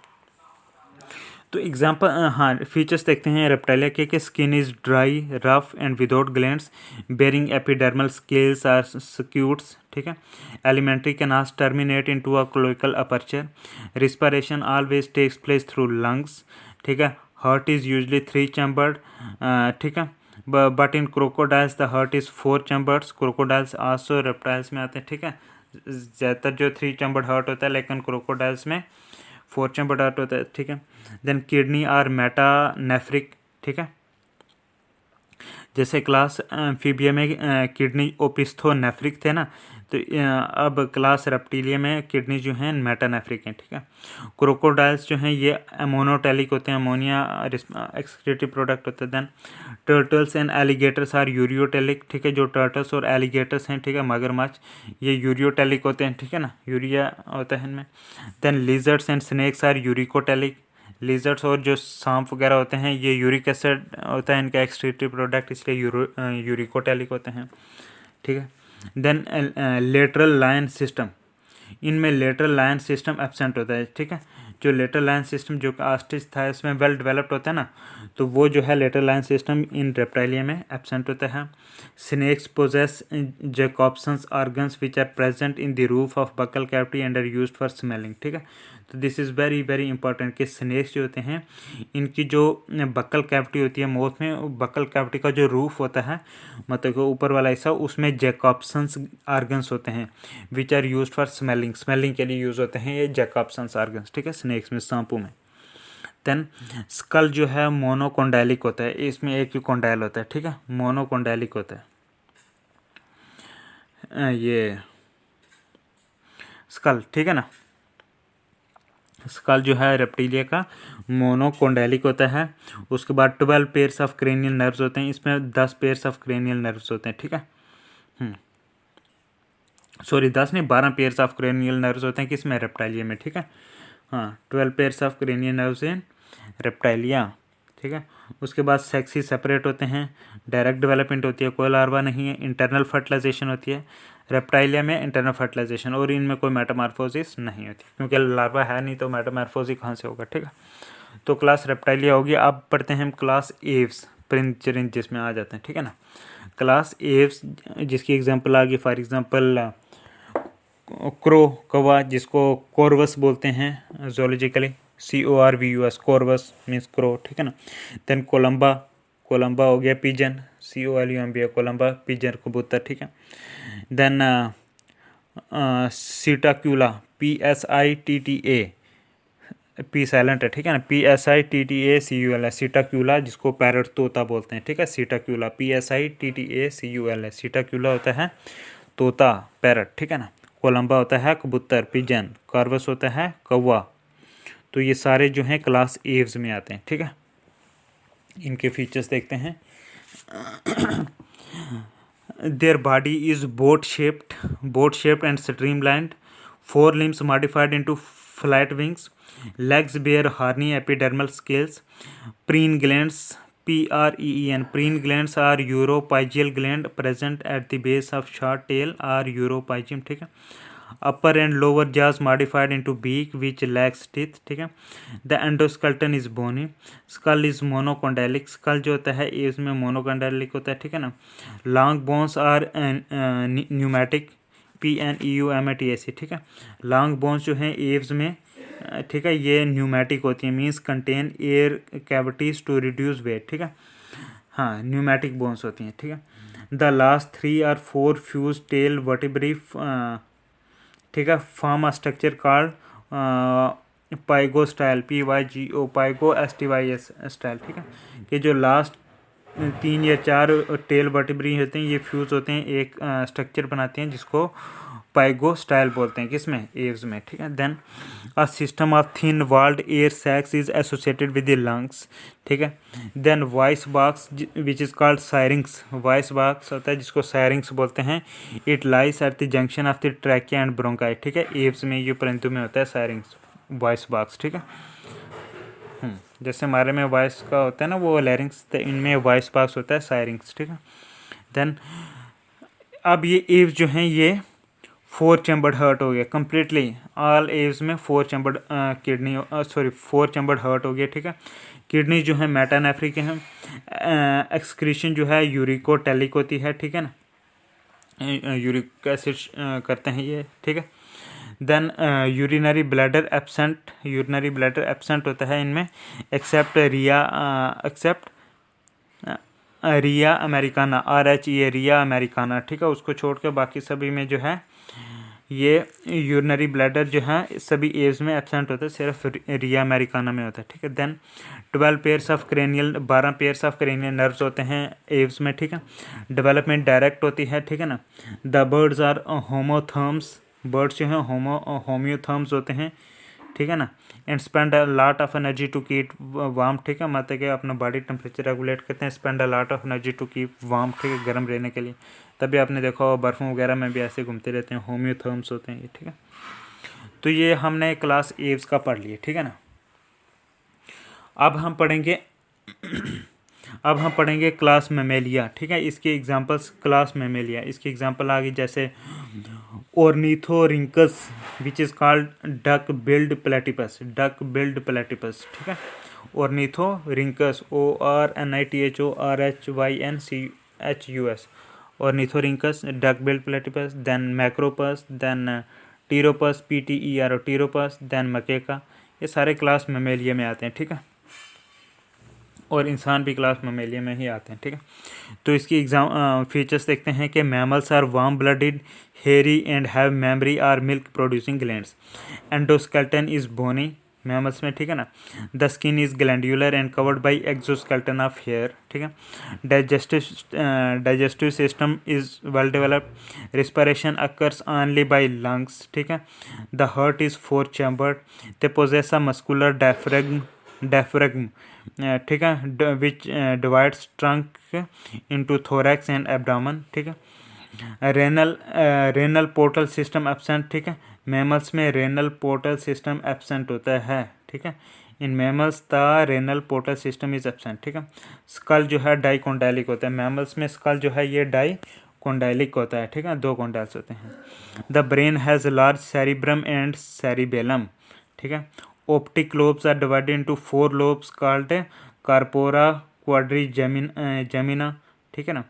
तो एग्जांपल, हाँ, फीचर्स देखते हैं रेप्टाइलिया के skin is dry, rough and without glands, bearing epidermal scales or scutes, ठीक है। Alimentary canals terminate into a cloacal aperture, respiration always takes place through lungs, ठीक है। हार्ट इज यूजली 3 चैम्बर्ड, ठीक है। But in crocodiles the heart is 4 chambers, crocodiles also reptiles में आते हैं, ठीक है। ज़्यादातर जो 3 चैम्बर्ड हार्ट होता है, लेकिन क्रोकोडाइल्स में 4 चैम्बर्ड हार्ट होता है, ठीक है। देन किडनी आर मेटानेफ्रिक, ठीक है। जैसे क्लास एम्फीबिया में किडनी ओपिस्थोनेफ्रिक थे ना, तो अब क्लास रेप्टिलिया में किडनी जो हैं मेटानेफ्रिक हैं, ठीक है। क्रोकोडाइल्स जो हैं ये अमोनोटेलिक होते हैं, अमोनिया एक्सक्रीटिव प्रोडक्ट होते हैं। Then turtles and alligators are ureotelic, ठीक है। जो टर्टल्स और एलिगेटर्स हैं, ठीक है, मगरमच्छ, ये यूरियोटेलिक होते हैं, ठीक है ना, यूरिया होता है इनमें। Then lizards and snakes are uricotelic, lizards और जो सांप वगैरह होते हैं ये यूरिक एसिड होता है इनका एक्सक्रीटिव प्रोडक्ट, इसलिए यूरिकोटेलिक होते हैं, ठीक है। देन लेटरल लाइन सिस्टम, इनमें लेटरल लाइन सिस्टम एब्सेंट होता है, ठीक है। जो लेटरल लाइन सिस्टम जो ऑस्ट्रिच था इसमें वेल डेवलप्ड होता है ना, तो वो जो है lateral line system in Reptilia में एब्सेंट होता है। Snakes possess Jacobson's organs which are present in the roof of buccal cavity and are used for smelling, ठीक है। तो this is very very important कि स्नेक्स जो होते हैं इनकी जो बकल कैविटी होती है माउथ में, बकल कैविटी का जो रूफ होता है, मतलब ऊपर वाला हिस्सा, उसमें जैकॉब्सन्स ऑर्गन्स होते हैं which are used for smelling, smelling के लिए यूज़ होते हैं ये जैकॉब्सन्स ऑर्गन्स, ठीक है, स्नेक्स में, सांपों में। देन स्कल जो है मोनोकोंडाइलिक होता है, इसमें एक ही कोंडाइल होता है, ठीक है, मोनोकोंडाइलिक होता है ये स्कल, ठीक है ना। स्कल जो है रेप्टिलिया का मोनोकोंडाइलिक होता है। उसके बाद 12 पेयर्स ऑफ क्रेनियल नर्व्स होते हैं, इसमें 10 पेयर्स ऑफ क्रेनियल नर्व्स होते हैं, ठीक है। सॉरी 10 नहीं, 12 पेयर्स ऑफ क्रेनियल नर्व्स होते हैं किसमें, रेप्टाइलिया में, ठीक है। हाँ, 12 pairs of cranial nerves in Reptilia, ठीक है। उसके बाद सेक्सी सेपरेट होते हैं, डायरेक्ट डेवलपमेंट होती है, कोई लार्वा नहीं है, इंटरनल फर्टिलाइजेशन होती है रेप्टाइलिया में, इंटरनल फर्टिलाइजेशन, और इनमें कोई मेटामॉर्फोसिस नहीं होती क्योंकि लार्वा है नहीं, तो मेटामॉर्फोसिस कहाँ से होगा, ठीक है। तो क्लास रेप्टाइलिया होगी। अब पढ़ते हैं हम क्लास एव्स, प्रिंचरिन जिसमें आ जाते हैं, ठीक है ना। क्लास एव्स जिसकी एग्जांपल आ गई, फॉर एग्जांपल क्रो, कौवा, जिसको कॉर्वस बोलते हैं जोलॉजिकली, CORVUS, कॉर्वस मीन्स क्रो, ठीक है ना। देन कोलम्बा, कोलम्बा हो गया पिजन, COLUMBA, कोलम्बा पिजन कबूतर, ठीक है। देन सीटाक्यूला, PSITTA, पी साइलेंट है, ठीक है ना, PSITTACUL है, सीटाक्यूला जिसको पैरट तोता बोलते हैं, ठीक है। सीटाक्यूला PSITTACUL है, सीटाक्यूला होता है तोता, पैरट, ठीक है ना। कोलम्बा होता है कबूतर, पिजन। कॉर्वस होता है कौवा। तो ये सारे जो हैं क्लास एव्स में आते हैं, ठीक है। इनके फीचर्स देखते हैं। There body is boat shaped and streamlined, 4 limbs modified into flat wings. Legs bear horny epidermal scales. Preen glands, PREEN. Preen glands are uropygial gland present at the base of short tail or uropygium. ठीक है. Upper and lower jaws modified into beak which lacks teeth. ठीक है. The endoskeleton is bony. Skull is monocondylic. Skull जो होता है ये उसमें monocondylic होता है. ठीक है ना. Long bones are pneumatic. PNEUMATIC. ठीक है. लॉन्ग बोन्स जो हैं एव्स में, ठीक है, ये न्यूमेटिक होती है, means contain air cavities to reduce weight. ठीक है. हाँ, न्यूमेटिक बोन्स होती हैं. ठीक है. The last 3 or 4 fuse tail vertebrae, ठीक है, form a structure called pygostyle. PYGO, pygo STYS style. ठीक है. कि जो लास्ट 3 या 4 टेल वर्टिब्री होते हैं ये फ्यूज होते हैं, एक स्ट्रक्चर बनाते हैं जिसको पाइगो स्टाइल बोलते हैं. किसमें? एव्स में. ठीक है. Then a system of thin walled air sacs is associated with the lungs. ठीक है. Then voice box which is called syrinx. Voice box होता है जिसको सायरिंग्स बोलते हैं. It lies at the junction of the trachea and bronchi. ठीक है. एव्स में, ये परंतु में होता है सायरिंग्स, वॉइस बॉक्स. ठीक है. जैसे हमारे में वॉइस का होता है ना वो लैरिंग्स, तो इनमें वॉइस बॉक्स होता है सायरिंग्स. ठीक है. देन अब ये एव्स जो हैं ये 4 चैम्बर्ड हार्ट हो गया कम्प्लीटली. ऑल एव्स में 4 चैम्बर्ड किडनी, 4 चैम्बर्ड हार्ट हो गया. ठीक है. किडनी जो है मेटानेफ्रिक है. एक्सक्रीशन जो है यूरिकोटेलिक होती है. ठीक है ना. यूरिक एसिड करते हैं ये. ठीक है. Then urinary bladder absent. Urinary bladder absent होता है इनमें except rhea americana, RHEA, rhea americana. ठीक है. उसको छोड़ के बाकी सभी में जो है ये यूरिनरी ब्लैडर जो है सभी एव्स में एब्सेंट होता है, सिर्फ रिया अमेरिकाना में होता है. ठीक है. Then 12 pairs of cranial, 12 pairs of cranial nerves होते हैं एव्स में. ठीक है. डेवलपमेंट डायरेक्ट होती है. ठीक है ना. The birds are homeotherms. Birds जो हैं होम्योथर्म्स होते हैं. ठीक है ना. And spend a lot of energy to keep warm. ठीक है. मतलब कि अपना बॉडी टेम्परेचर रेगुलेट करते हैं. Spend a lot of energy to keep warm. ठीक है. गर्म रहने के लिए. तभी आपने देखा हो बर्फ़ों वगैरह में भी ऐसे घूमते रहते हैं. होम्योथर्म्स होते हैं ये. ठीक है. तो ये हमने क्लास एव्स का पढ़ लिया. ठीक है ना. अब हम पढ़ेंगे क्लास मेमेलिया. ठीक है. इसके एग्जांपल्स क्लास मेमेलिया, इसकी एग्जांपल आ गई जैसे ornithorhynchus which is called duck billed platypus. Duck billed platypus. ठीक है. Ornithorhynchus, ORNITHORHYNCHUS, ornithorhynchus, duck billed platypus. Then Macropus, then टीरोपस, PTERO, टीरोपस. Then मकेका. ये सारे क्लास मेमेलिया में आते हैं. ठीक है. और इंसान भी क्लास मेमेलिया में ही आते हैं. ठीक है. तो इसकी एग्जाम फीचर्स देखते हैं कि mammals are warm blooded, hairy and have mammary or milk producing glands. Endoskeleton is bony mammals में. ठीक है ना. The skin is glandular and covered by exoskeleton of hair. ठीक है. Digestive system is well developed. Respiration occurs only by lungs. ठीक है. The heart is 4 chambered. They possess a muscular diaphragm. ठीक है. Which divides trunk into thorax and abdomen. ठीक है. Renal portal system absent. ठीक है. मैमल्स में रेनल पोर्टल सिस्टम एब्सेंट होता है. ठीक है. In mammals the renal portal system is absent. ठीक है. स्कल जो है डाइकोंडाइलिक होता है. मैमल्स में स्कल जो है ये डाइकोंडाइलिक होता है. ठीक है. 2 कॉन्डाइल्स होते हैं. The brain has large cerebrum and cerebellum. ठीक है. Optic lobes are divided into 4 lobes called corpora quadrigemina. ठीक है ना.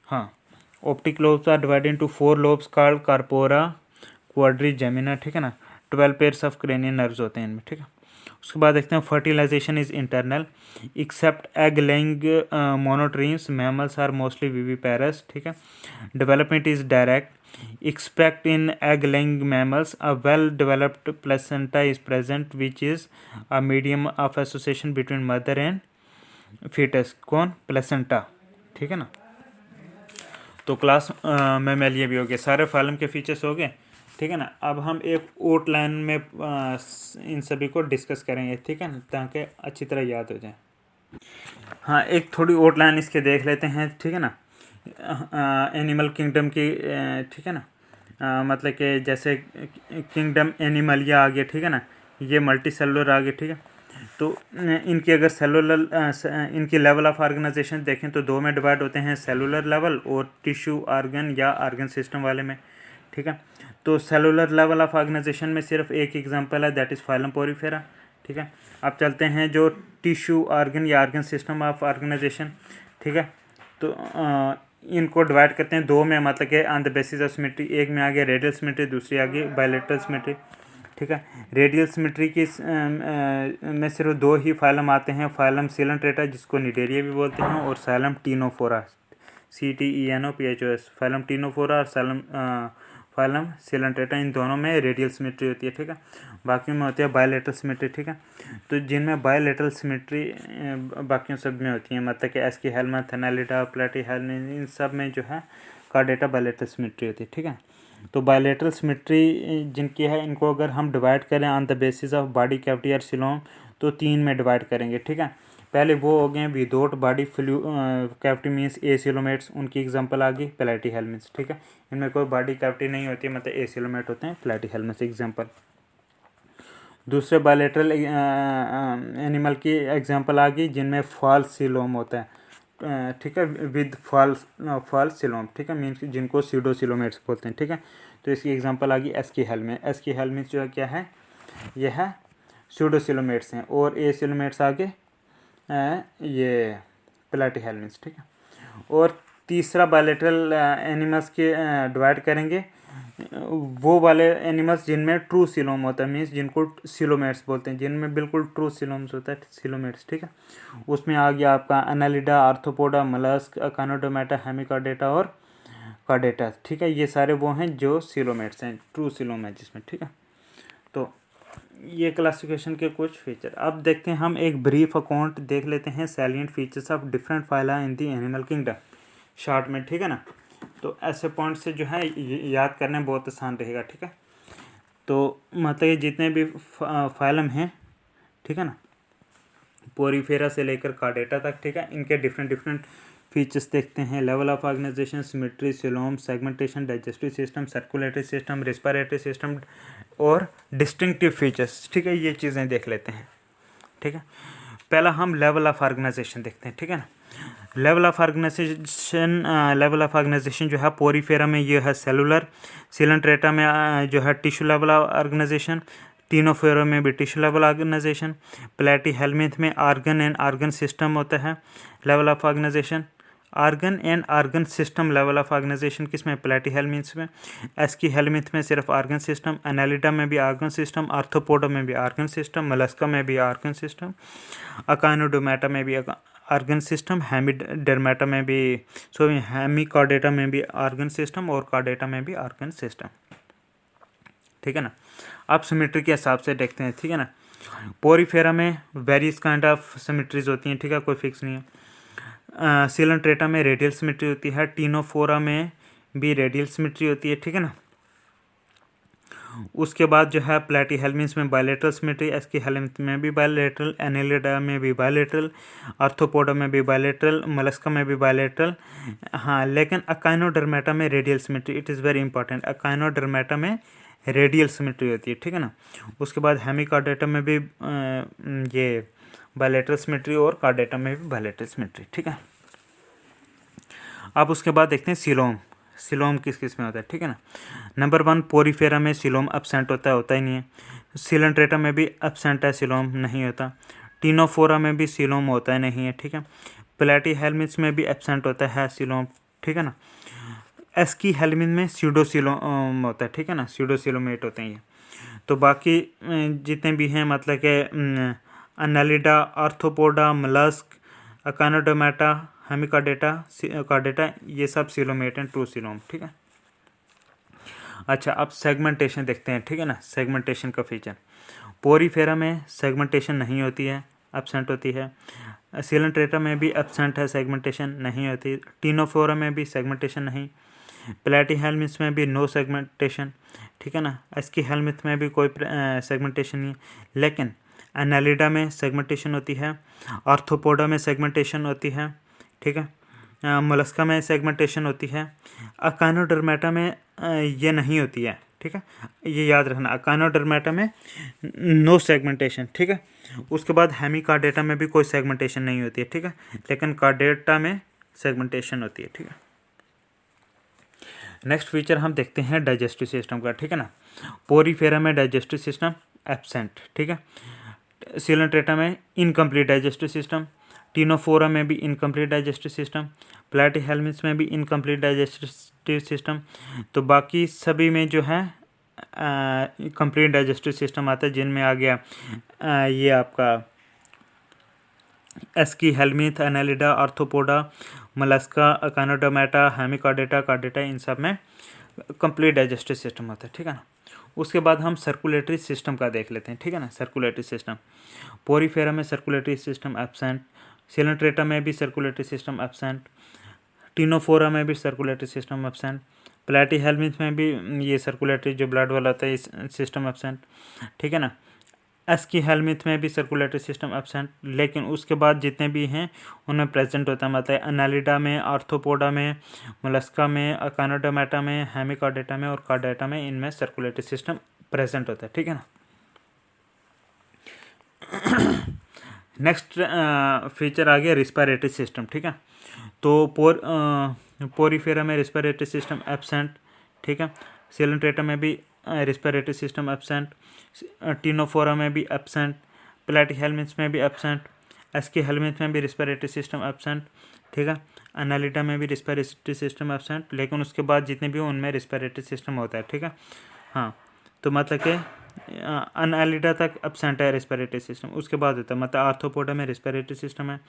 हाँ. Optic lobes are divided into 4 lobes called corpora quadrigemina. ठीक है ना. 12 pairs of cranial nerves होते हैं इनमें. ठीक है. उसके बाद देखते हैं fertilisation is internal. Except egg laying monotremes mammals are mostly viviparous. ठीक है. Development is direct. Expect in egg-laying mammals, a well-developed placenta is present, which is a medium of association between mother and fetus. कौन? प्लेसेंटा. ठीक है ना. तो क्लास मेमेलिया भी हो गए, सारे फाइलम के फीचर्स हो गए. ठीक है ना. अब हम एक आउटलाइन में इन सभी को डिस्कस करेंगे. ठीक है ना, ताकि अच्छी तरह याद हो जाए. हाँ, एक थोड़ी आउटलाइन इसके देख लेते हैं. ठीक है ना. एनिमल किंगडम की. ठीक है ना. मतलब कि जैसे किंगडम एनिमलिया आ गया. ठीक है ना. ये मल्टी सेलुलर आ गए, ठीक है। तो इनकी अगर इनकी लेवल ऑफ ऑर्गेनाइजेशन देखें तो दो में डिवाइड होते हैं, सेलुलर लेवल और टिश्यू ऑर्गन या ऑर्गन सिस्टम वाले में, ठीक है। तो सेलुलर लेवल ऑफ ऑर्गेनाइजेशन में सिर्फ एक एग्जांपल है, दैट इज़ फाइलम पोरीफेरा, ठीक है। अब चलते हैं जो टिश्यू ऑर्गन या ऑर्गन सिस्टम ऑफ ऑर्गेनाइजेशन, ठीक है। तो इनको डिवाइड करते हैं दो में, मतलब कि on the basis of symmetry. एक में आगे रेडियल सिमेट्री, दूसरी आगे बायलैटरल सिमेट्री, ठीक है। रेडियल सिमेट्री की में सिर्फ दो ही फाइलम आते हैं, फाइलम सिलेंट्रेटा जिसको निडेरिया भी बोलते हैं, और xylem Ctenophora, CTENOPHOS, phylum Ctenophora और फाइलम सिलेंट्रेटा, इन दोनों में रेडियल सिमेट्री होती है, ठीक है। बाकी में होती है बायलैटरल सिमेट्री, ठीक है। तो जिनमें बायलैटरल सिमेट्री बाकियों सब में होती है, मतलब कि एस्कीहेलमिंथ, एनालिडा, प्लैटीहेलमिंथ, इन सब में जो है कार्डेटा बायलैटरल सिमेट्री होती है, ठीक है। तो बायलैटरल सिमेट्री जिनकी है, इनको अगर हम डिवाइड करें on the basis of body cavity और सिलोम, तो तीन में डिवाइड करेंगे, ठीक है। पहले वो हो गए without body cavity means acoelomates, उनकी एग्जांपल आ गई प्लैटीहेलमिंथ्स, ठीक है। इनमें कोई बॉडी कैविटी नहीं होती है, मतलब एसिलोमेट होते हैं, प्लैटीहेलमिंथ्स एग्जांपल। दूसरे बायलैटरल एनिमल की एग्जांपल आ गई जिनमें फॉल्स सिलोम होता है, ठीक है, विद फॉल्स सिलोम, ठीक है, मीन्स जिनको सीडोसिलोमेट्स बोलते हैं, ठीक है। तो इसकी एग्जांपल आ गई एस्कीहेलमिंथ। एस्कीहेलमिंथ जो है क्या है, यह है सीडोसिलोमेट्स हैं, और एसिलोमेट्स आगे ये प्लैटीहेलमिंथ्स, ठीक है। और तीसरा बायलैटरल एनिमल्स के डिवाइड करेंगे वो वाले एनिमल्स जिनमें ट्रू सिलोम होता है, मीन्स जिनको सिलोमेट्स बोलते हैं, जिनमें बिल्कुल ट्रू सिलोम्स होता है, सिलोमेट्स, ठीक है। उसमें आ गया आपका Annelida, Arthropoda, mollusc, Echinodermata, Hemichordata और कॉर्डेटा, ठीक है। ये सारे वो हैं जो सिलोमेट्स हैं, ट्रू सिलोम है जिसमें, ठीक है। तो ये क्लासिफिकेशन के कुछ फीचर। अब देखते हैं हम एक ब्रीफ अकाउंट देख लेते हैं salient features of different phyla in the animal kingdom, short में, ठीक है ना। तो ऐसे पॉइंट से जो है याद करने बहुत आसान रहेगा, ठीक है। तो मतलब ये जितने भी फाइलम हैं, ठीक है ना, पोरीफेरा से लेकर कार्डेटा तक, ठीक है, इनके डिफरेंट फीचर्स देखते हैं। Level of organisation, symmetry, coelom, segmentation, digestive system, circulatory system, respiratory system और डिस्टिंक्टिव फीचर्स, ठीक है, ये चीज़ें देख लेते हैं, ठीक है। पहला हम लेवल ऑफ ऑर्गेनाइजेशन देखते हैं, ठीक है ना। लेवल ऑफ ऑर्गेनाइजेशन जो है पोरीफेरा में ये है सेलुलर, सिलेंट्रेटा में जो है टिश्यू लेवल ऑर्गेनाइजेशन, टीनोफोरा में भी टिश्यू लेवल ऑर्गेनाइजेशन, प्लैटीहेलमिंथ में ऑर्गन एंड ऑर्गन सिस्टम होता है level of organisation, organ and organ system level of organisation किसमें, प्लैटीहेलमिंथ में, एस्कीहेलमिंथ में सिर्फ ऑर्गन सिस्टम, एनालिडा में भी ऑर्गन सिस्टम, आर्थ्रोपोडा में भी ऑर्गन सिस्टम, मोलस्का में भी ऑर्गन सिस्टम, अकानोडोमेटा में भी ऑर्गन सिस्टम, हेमिडर्मेटा में भी, हेमिकॉर्डेटा में भी ऑर्गन सिस्टम और कॉर्डेटा में भी ऑर्गन सिस्टम, ठीक है ना। अब सिमेट्री के हिसाब से देखते हैं, ठीक है ना। पोरीफेरा में वेरियस काइंड ऑफ सिमेट्रीज होती हैं, ठीक है, कोई फिक्स नहीं है। सिलेंट्रेटा में रेडियल सिमेट्री होती है, टीनोफोरा में भी रेडियल सिमेट्री होती है, ठीक है ना। उसके बाद जो है प्लैटीहेलमिंथ्स में बायलैटरल सिमेट्री, एस्कीहेलमिंथ में भी बायलैटरल, एनालिडा में भी बायलैटरल, आर्थ्रोपोडा में भी बायलैटरल, मोलस्का में भी बायलैटरल, हाँ, लेकिन अकाइनोडर्मेटा में radial symmetry, it is very important, Echinodermata में रेडियल सिमेट्री होती है, ठीक है ना। उसके बाद हेमिकॉर्डेटा में भी ये बायलैटरल सिमेट्री और कॉर्डेटा में भी बायलैटरल सिमेट्री, ठीक है। अब उसके बाद देखते हैं सिलोम। सिलोम किस किस में होता है, ठीक है ना। नंबर 1 पोरीफेरा में सिलोम एब्सेंट होता ही नहीं है। सिलेंट्रेटा में भी एब्सेंट है, सिलोम नहीं होता। टीनोफोरा में भी सिलोम होता है नहीं है, ठीक है। प्लैटीहेलमिंथ्स में भी एब्सेंट होता है सिलोम, ठीक है ना। एस्कीहेलमिंथ में सीडोसिलोम होता है, ठीक है ना, सीडोसिलोमेट होते हैं ये। तो बाकी जितने भी हैं, मतलब कि Annelida, Arthropoda, mollusc, Echinodermata, Hemichordata, Chordata, ये सब सिलोमेट हैं, ट्रू सिलोम, ठीक है। अच्छा, अब सेगमेंटेशन देखते हैं, ठीक है ना। सेगमेंटेशन का फीचर, पोरीफेरा में सेगमेंटेशन नहीं होती है, एब्सेंट होती है। सिलेंट्रेटा में भी एब्सेंट है, सेगमेंटेशन नहीं होती। टीनोफोरा में भी सेगमेंटेशन नहीं। प्लैटीहेलमिंथ में भी नो सेगमेंटेशन, ठीक है ना। एस्कीहेलमिंथ में भी कोई सेगमेंटेशन नहीं, लेकिन एनालिडा में सेगमेंटेशन होती है, आर्थ्रोपोडा में सेगमेंटेशन होती है, ठीक है। मोलस्का में सेगमेंटेशन होती है। अकानोडर्मेटा में ये नहीं होती है, ठीक है, ये याद रखना। अकाइनोडर्मेटा में नो सेगमेंटेशन, ठीक है। उसके बाद हेमिकार्डेटा में भी कोई सेगमेंटेशन नहीं होती है, ठीक है, लेकिन कार्डेटा में सेगमेंटेशन होती है, ठीक है। नेक्स्ट फीचर हम देखते हैं डाइजेस्टिव सिस्टम का, ठीक है ना। पोरीफेरा में डाइजेस्टिव सिस्टम एब्सेंट, ठीक है। सिलेंट्रेटा में इनकम्प्लीट डाइजेस्टिव सिस्टम, टिनोफोरा में भी इनकम्प्लीट डाइजेस्टिव सिस्टम, प्लेटिहेल्मिन्थ में भी इनकम्प्लीट डाइजेस्टिव सिस्टम। तो बाकी सभी में जो है कंप्लीट डाइजेस्टिव सिस्टम आता है, जिनमें आ गया ये आपका Aschelminthes, Annelida, Arthropoda, Mollusca, Echinodermata, Hemichordata, Chordata, इन सब में कंप्लीट डाइजेस्टिव सिस्टम होता है, ठीक है ना। उसके बाद हम सर्कुलेटरी सिस्टम का देख लेते हैं, ठीक है ना। सर्कुलेटरी सिस्टम, पोरीफेरा में सर्कुलेटरी सिस्टम एब्सेंट, सिलेंट्रेटा में भी सर्कुलेटरी सिस्टम एब्सेंट, टिनोफोरा में भी सर्कुलेटरी सिस्टम एब्सेंट, प्लेटिहेल्मिन्थ में भी ये सर्कुलेटरी जो ब्लड वाला होता है इस सिस्टम एब्सेंट, ठीक है ना। एस्कीहेल्मिन्थ में भी सर्कुलेटरी सिस्टम एब्सेंट, लेकिन उसके बाद जितने भी हैं उनमें प्रेजेंट होता है, मतलब एनालिडा में, आर्थ्रोपोडा में, मोलस्का में, अकाइनोडर्मेटा में, हेमिकार्डेटा में और कार्डेटा में इनमें सर्कुलेटरी सिस्टम प्रेजेंट होता है, ठीक है ना। नेक्स्ट फीचर आ गया रिस्पिरेटरी सिस्टम, ठीक है। तो पोरीफेरा में रिस्पिरेटरी सिस्टम एब्सेंट, ठीक है। सिलेंट्रेटा में भी रिस्पिरेटरी सिस्टम एब्सेंट, टिनोफोरा में भी एब्सेंट, प्लेटिहेल्मिन्थ में भी एब्सेंट, एस्कीहेल्मिन्थ में भी रिस्पिरेटरी सिस्टम एब्सेंट, ठीक है। एनालिडा में भी रिस्पिरेटरी सिस्टम एब्सेंट, लेकिन उसके बाद जितने भी उनमें रिस्पिरेटरी सिस्टम होता है, ठीक है। हाँ, तो मतलब कि एनालिडा तक एब्सेंट है रिस्पिरेटरी सिस्टम, उसके बाद होता है मतलब आर्थ्रोपोडा में रिस्पिरेटरी सिस्टम है,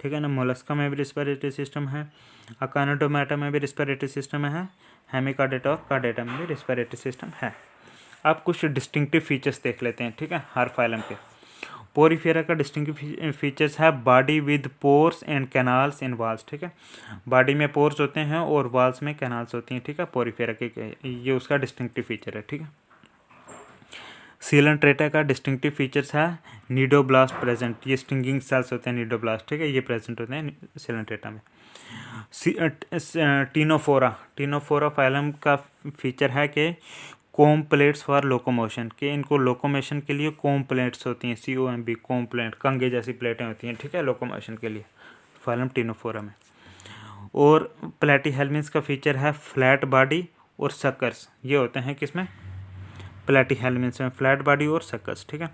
ठीक है ना। मोलस्का में भी रिस्पिरेटरी सिस्टम है, अकाइनोडर्मेटा में भी रिस्पिरेटरी सिस्टम है, हेमिकार्डेटा और कार्डेटा में भी रिस्पिरेटरी सिस्टम है। अब कुछ डिस्टिंक्टिव फीचर्स देख लेते हैं, ठीक है, हर फाइलम के। पोरीफेरा का डिस्टिंक्टिव फीचर्स है body with pores and canals in walls, ठीक है। बॉडी में पोर्स होते हैं और वाल्स में कैनाल्स होती हैं, ठीक है। पोरीफेरा के ये उसका डिस्टिंक्टिव फीचर है, ठीक है। सिलेंट्रेटा का डिस्टिंक्टिव फीचर्स है नीडोब्लास्ट प्रेजेंट, ये स्टिंगिंग सेल्स होते हैं नीडोब्लास्ट, ठीक है, ये प्रेजेंट होते हैं सिलेंट्रेटा में। टिनोफोरा फाइलम का फीचर है कि कोम प्लेट्स फॉर लोकोमोशन, कि इनको लोकोमोशन के लिए कोम प्लेट्स होती हैं, COMB, कोम प्लेट, कंगे जैसी प्लेटें होती हैं, ठीक है, लोकोमोशन के लिए फाइलम टिनोफोरा में। और प्लेटिहेल्मिन्थ का फीचर है फ्लैट बॉडी और सकर्स, ये होते हैं किसमें, प्लेटिहेल्मिन्थ में फ्लैट बॉडी और सकर्स, ठीक है।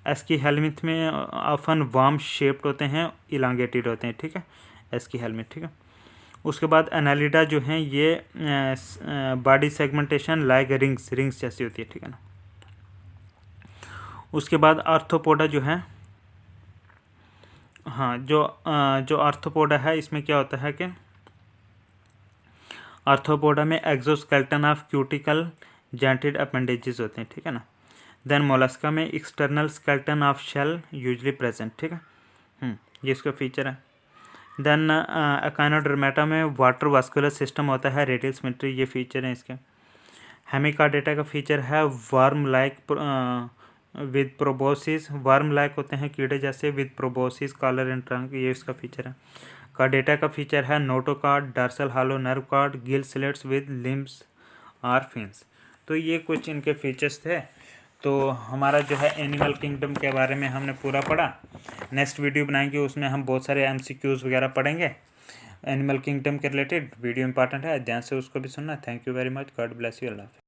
एस्कीहेल्मिन्थ में ऑफन वार्म शेप्ड होते हैं, इलांगेटेड होते हैं, ठीक है, एस्कीहेल्मिन्थ, ठीक है। उसके बाद एनालिडा जो हैं ये बॉडी सेगमेंटेशन लाइक रिंग्स जैसी होती है, ठीक है ना। उसके बाद आर्थ्रोपोडा जो है, हाँ, जो आर्थ्रोपोडा है इसमें क्या होता है कि आर्थ्रोपोडा में exoskeleton of cuticle jointed appendages होते हैं, ठीक है ना। देन मोलस्का में external skeleton of shell usually present, ठीक है, ये इसका फीचर है। देन अकाइनोडर्मेटा में वाटर वास्कुलर सिस्टम होता है, रेडियल सिमेट्री, ये फीचर है इसके। हेमिकार्डेटा का फीचर है worm like with proboscis, worm like होते हैं कीड़े जैसे, with proboscis collar and trunk, ये इसका फीचर है। कार्डेटा का फीचर है notochord, dorsal hollow nerve cord, gill slits with limbs or fins. तो ये कुछ इनके फीचर्स थे। तो हमारा जो है एनिमल किंगडम के बारे में हमने पूरा पढ़ा। नेक्स्ट वीडियो बनाएंगे, उसमें हम बहुत सारे MCQs वगैरह पढ़ेंगे एनिमल किंगडम के रिलेटेड। वीडियो इंपॉर्टेंट है, ध्यान से उसको भी सुनना। Thank you very much, God bless you, Allah.